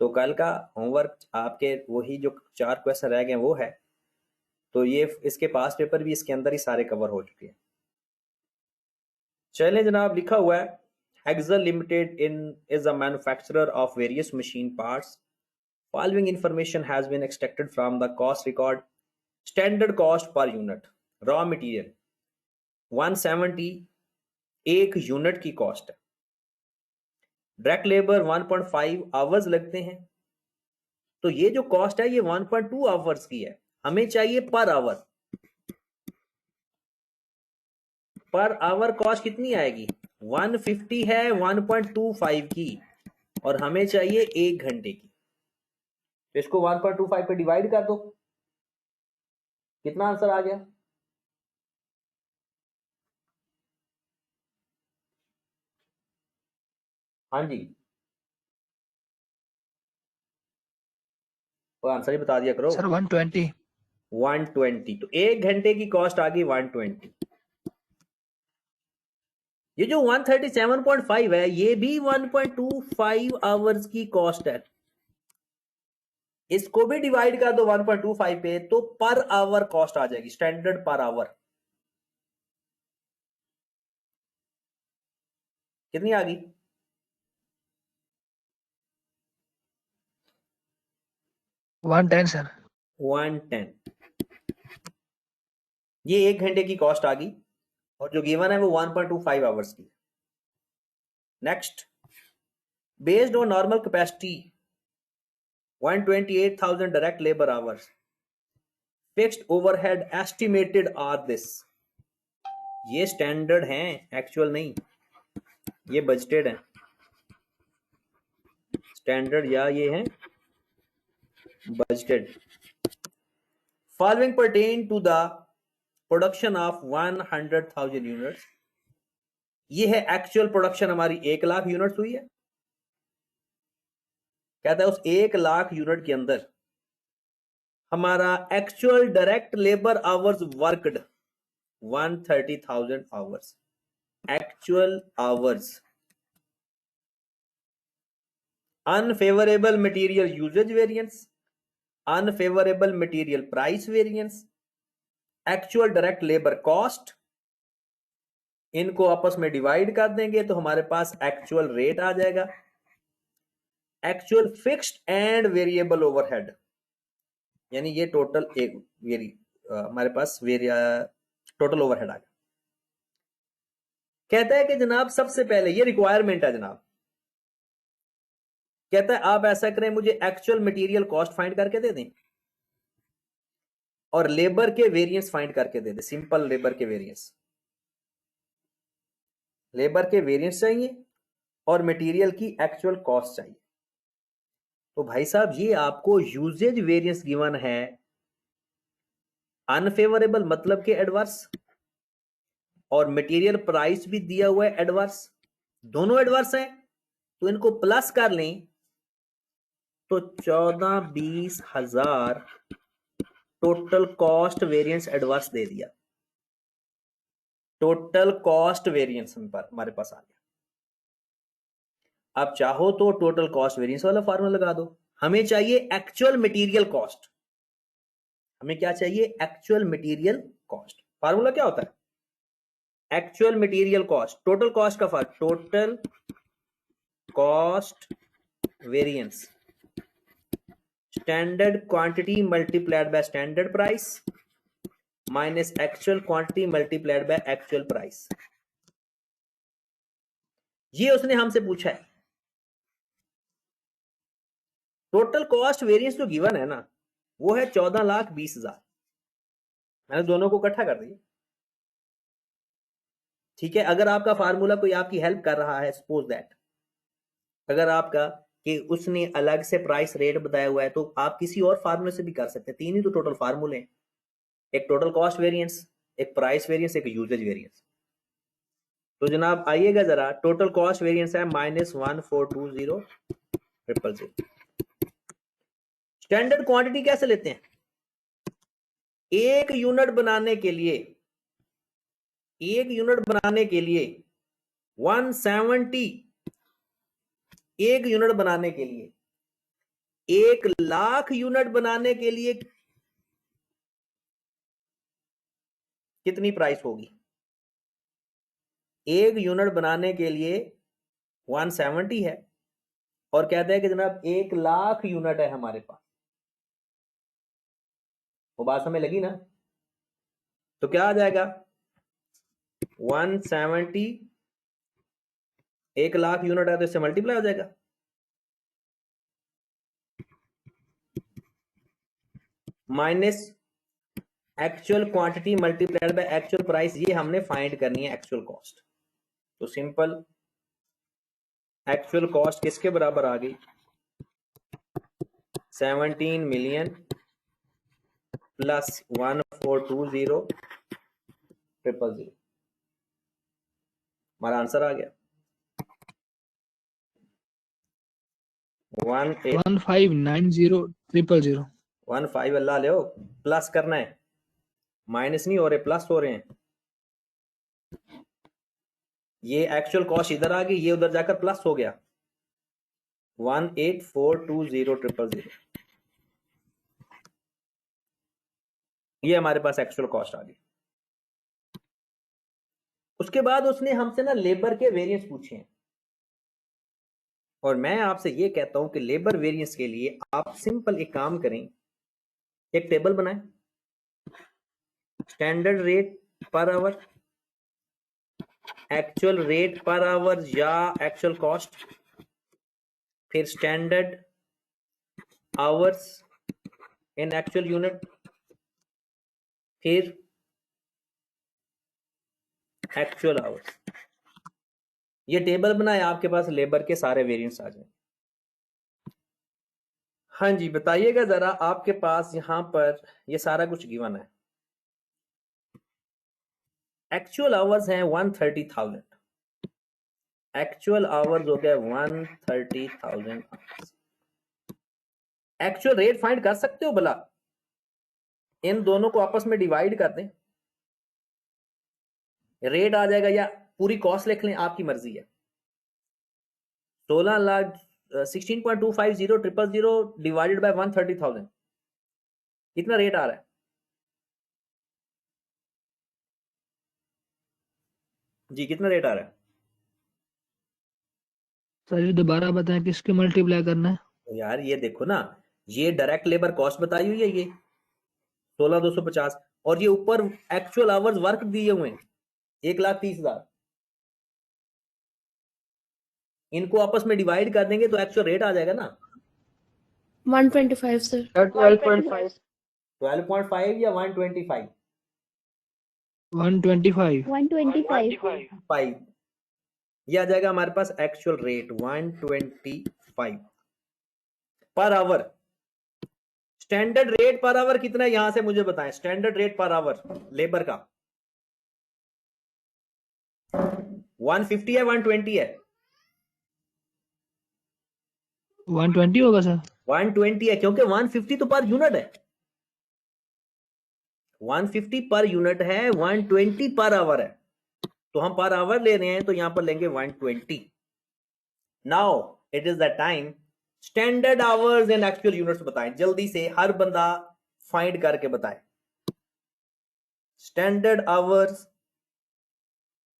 तो कल का होमवर्क आपके वही जो 4 क्वेश्चन रह गए वो है, तो ये इसके पास पेपर भी इसके अंदर ही सारे कवर हो चुके हैं। चलें जनाब, लिखा हुआ है Hexal limited is a manufacturer of various machine parts. Following information has been extracted from the cost record. Standard cost per unit. Raw material 170 एक यूनिट की कॉस्ट है। डायरेक्ट लेबर 1.5 आवर्स लगते हैं। तो ये जो कॉस्ट है ये 1.2 आवर्स की है, हमें चाहिए per hour. Per hour cost कितनी आएगी? 150 है 1.25 की, और हमें चाहिए 1 घंटे की। तो इसको 1.25 पे डिवाइड कर दो, कितना आंसर आ गया? हाँ जी वो आंसर ही बता दिया करो। सर 120। 120, तो 1 घंटे की कॉस्ट आ गई 120। ये जो 137.5 है ये भी 1.25 आवर्स की कॉस्ट है। इसको भी डिवाइड कर दो 1.25 पे तो पर आवर कॉस्ट आ जाएगी, स्टैंडर्ड पर आवर। कितनी आ गई? 110 सर। 110। ये 1 घंटे की कॉस्ट आ गई और जो गिवन है वो 1.25 आवर्स की। Next, based on normal capacity 128,000 direct labour hours, fixed overhead estimated are this. ये स्टैंडर्ड हैं, एक्चुअल नहीं, ये बजटेड है। स्टैंडर्ड या ये है budgeted. Following pertain to the production of 100,000 units. ये है एक्चुअल प्रोडक्शन, हमारी 1,00,000 यूनिट्स हुई है। कहता है उस 1,00,000 यूनिट के अंदर हमारा actual direct labour hours worked 130,000 hours. Actual hours. Unfavourable material usage variance, unfavourable material price variance, actual direct labour cost, इनको आपस में डिवाइड कर देंगे तो हमारे पास एक्चुअल रेट आ जाएगा। Actual fixed and variable overhead, यानी ये टोटल हमारे पास टोटल ओवरहेड आ गया। कहता है कि जनाब सबसे पहले ये रिक्वायरमेंट है जनाब, कहता है आप ऐसा करें मुझे एक्चुअल मटेरियल कॉस्ट फाइंड करके दे दें और लेबर के वेरिएंस फाइंड करके दे दें। सिंपल लेबर के वेरिएंस, लेबर के वेरिएंस चाहिए और मटेरियल की एक्चुअल कॉस्ट चाहिए। तो भाई साहब ये आपको यूजेज वेरिएंस गिवन है, अनफेवरेबल मतलब के एडवर्स, और मटेरियल प्राइस भी दिया हुआ है एडवर्स, दोनों एडवर्स हैं। तो इनको प्लस कर लें तो 14-20 हजार टोटल कॉस्ट वेरिएंस एडवर्स दे दिया। टोटल कॉस्ट वेरिएंस हमारे पास आ गया। आप चाहो तो टोटल कॉस्ट वेरिएंस वाला फार्मूला लगा दो। हमें चाहिए एक्चुअल मटेरियल कॉस्ट। हमें क्या चाहिए? Actual material cost. फार्मूला क्या होता है? Actual material cost, total cost का फर्क, total cost variance, standard quantity multiplied by standard price minus actual quantity multiplied by actual price. ये उसने हमसे पूछा है। टोटल कॉस्ट वेरिएंस जो गिवन है ना वो है 14,20,000। मैंने दोनों को इकट्ठा कर दिया। ठीक है, अगर आपका फार्मूला कोई आपकी हेल्प कर रहा है, सपोज दैट अगर आपका कि उसने अलग से प्राइस रेट बताया हुआ है तो आप किसी और फार्मूले से भी कर सकते हैं। तीन ही तो टोटल फार्मूले हैं, एक टोटल कॉस्ट वेरिएंस, एक प्राइस वेरिएंस, एक यूजेज वेरिएंस। तो जनाब आइएगा जरा, टोटल कॉस्ट वेरिएंस है -1420,000। स्टैंडर्ड क्वांटिटी कैसे लेते हैं? एक यूनिट बनाने के लिए 170, एक यूनिट बनाने के लिए 1,00,000 यूनिट बनाने के लिए कितनी प्राइस होगी? एक यूनिट बनाने के लिए 170 है और कहते हैं कि जनाब 1,00,000 यूनिट है हमारे पास। वो बात हमें लगी ना? तो क्या आ जाएगा? 170, 1,00,000 यूनिट है तो इससे मल्टीप्लाई हो जाएगा। Minus actual quantity multiplied by actual price, ये हमने फाइंड करनी है एक्चुअल कॉस्ट। तो सिंपल एक्चुअल कॉस्ट किसके बराबर आ गई? 17 मिलियन प्लस 1420,000। हमारा आंसर आ गया। 18 1590,000. 15 अल्लाह ले प्लस करना है, माइनस नहीं हो रहे, प्लस हो रहे हैं। ये एक्चुअल कॉस्ट इधर आ गई, ये उधर जाकर प्लस हो गया। 18,420,000 ये हमारे पास एक्चुअल कॉस्ट आ गई। उसके बाद उसने हमसे ना लेबर के वेरिएंस पूछे हैं, और मैं आपसे ये कहता हूं कि लेबर वेरिएंस के लिए आप सिंपल एक काम करें, एक टेबल बनाएं, standard rate per hour, actual rate per hour या एक्चुअल कॉस्ट, फिर standard hours in actual unit, फिर एक्चुअल आवर्स। ये टेबल बनाए, आपके पास लेबर के सारे वेरिएंट्स आ जाए। हाँ जी, बताइएगा जरा, आपके पास यहां पर ये सारा कुछ गिवन है। एक्चुअल आवर्स हैं 130,000, एक्चुअल आवर्स हो गया 130,000। एक्चुअल रेट फाइंड कर सकते हो भला? इन दोनों को आपस में डिवाइड कर दें, रेट आ जाएगा, या पूरी कॉस्ट लिख लें, आपकी मर्जी है। 16,250,000 डिवाइडेड बाय 130,000, कितना रेट आ रहा है जी? कितना रेट आ रहा है सर ये दोबारा बताएं, किसके मल्टीप्लाई करना है? यार? ये देखो ना, ये डायरेक्ट लेबर कॉस्ट बताई हुई है, ये 16,250, और ये ऊपर एक्चुअल आवर्स वर्क दिए हुए हैं 1,30,000। इनको आपस में डिवाइड कर देंगे तो एक्चुअल रेट आ जाएगा ना। 125 sir. 12.5. 12.5 या 125? 125. 5 ये आ जाएगा हमारे पास actual rate 125 per hour. Standard rate per hour कितना है यहां से मुझे बताएं, standard rate per hour labour का 150 है 120 है? 120 होगा सर। 120 है, क्योंकि 150 तो पर यूनिट है, 150 पर यूनिट है, 120 पर आवर है, तो हम पर आवर ले रहे हैं तो यहां पर लेंगे 120। Now it is the time, standard hours and actual units बताएं जल्दी से, हर बंदा फाइंड करके बताए। Standard hours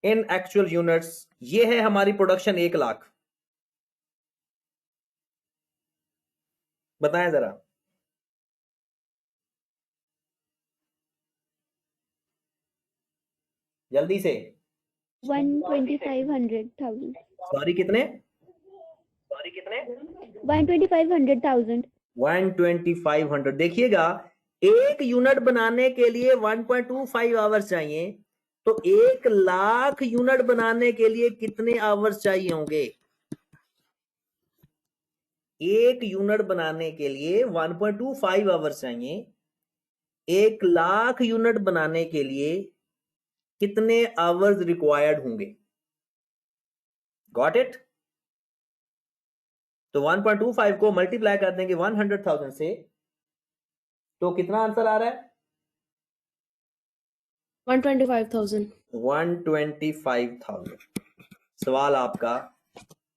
in actual units, ये है हमारी प्रोडक्शन 1 लाख, बताएं जरा। जल्दी से। 125,100,000. सॉरी कितने? 125,100,000. 12500। देखिएगा, एक यूनिट बनाने के लिए 1.25 आवर्स चाहिए, तो 1 लाख यूनिट बनाने के लिए कितने आवर्स चाहिए होंगे? एक यूनिट बनाने के लिए 1.25 आवर्स चाहिए, 1 लाख यूनिट बनाने के लिए कितने आवर्स रिक्वायर्ड होंगे? Got it? तो 1.25 को मल्टीप्लाई कर देंगे 100,000 से, तो कितना आंसर आ रहा है? 125,000. 125,000। सवाल आपका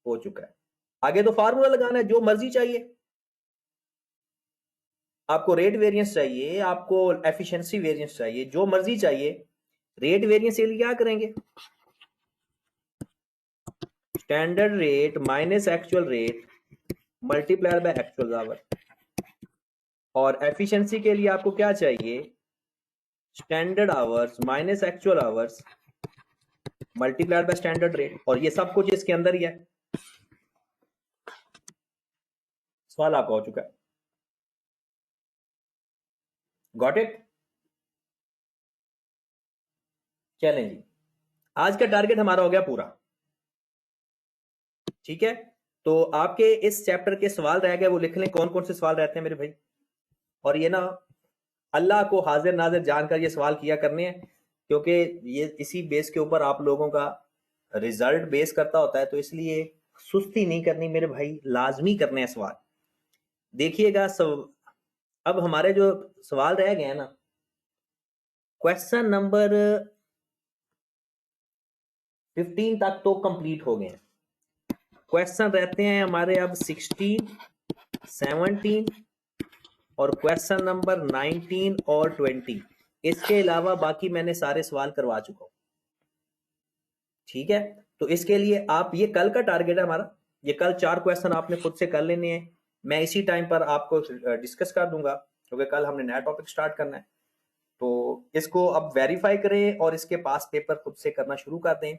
हो चुका है। आगे तो फार्मूला लगाना है, जो मर्जी चाहिए आपको, रेट वेरिएंस चाहिए, आपको एफिशिएंसी वेरिएंस चाहिए, जो मर्जी चाहिए। रेट वेरिएंस के लिए क्या करेंगे? Standard rate minus actual rate multiplied by actual our. और एफिशिएंसी के लिए आपको क्या चाहिए? Standard hours minus actual hours multiplied by standard rate, और ये सब कुछ इसके अंदर ही है। सवाल आपका हो चुका है। Got it? चलें जी, आज का टारगेट हमारा हो गया पूरा, ठीक है? तो आपके इस चैप्टर के सवाल रह गए, वो लिख लें कौन कौन से सवाल रहते हैं मेरे भाई। और ये ना अल्लाह को हाजिर नाजिर जानकर ये सवाल किया करने हैं, क्योंकि ये इसी बेस के ऊपर आप लोगों का रिजल्ट बेस करता होता है, तो इसलिए सुस्ती नहीं करनी मेरे भाई, लाजमी करने हैं सवाल। देखिएगा अब हमारे जो सवाल रह गए हैं ना, क्वेश्चन नंबर 15 तक तो कंप्लीट हो गए हैं। क्वेश्चन रहते हैं हमारे अब 16, 17 और क्वेश्चन नंबर 19 और 20। इसके अलावा बाकी मैंने सारे सवाल करवा चुका हूं। ठीक है, तो इसके लिए आप, ये कल का टारगेट है हमारा, ये कल 4 क्वेश्चन आपने खुद से कर लेने हैं। मैं इसी टाइम पर आपको डिस्कस कर दूंगा क्योंकि कल हमने नया टॉपिक स्टार्ट करना है। तो इसको अब वेरीफाई करें और इसके पास पेपर खुद से करना शुरू कर दें।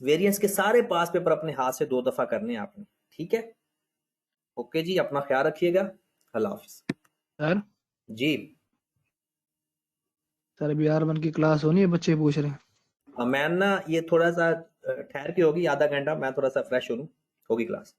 वेरिएंस के सारे पास पेपर अपने हाथ से 2 दफा करने हैं आपने। ठीक है, ओके जी, अपना ख्याल रखिएगा। अल्लाह हाफिज। सर जी सर अभी R1 की क्लास होनी है, बच्चे पूछ रहे हैं। मैं ना ये थोड़ा सा ठहर के होगी, आधा घंटा, मैं थोड़ा सा फ्रेश हो लूं, होगी क्लास।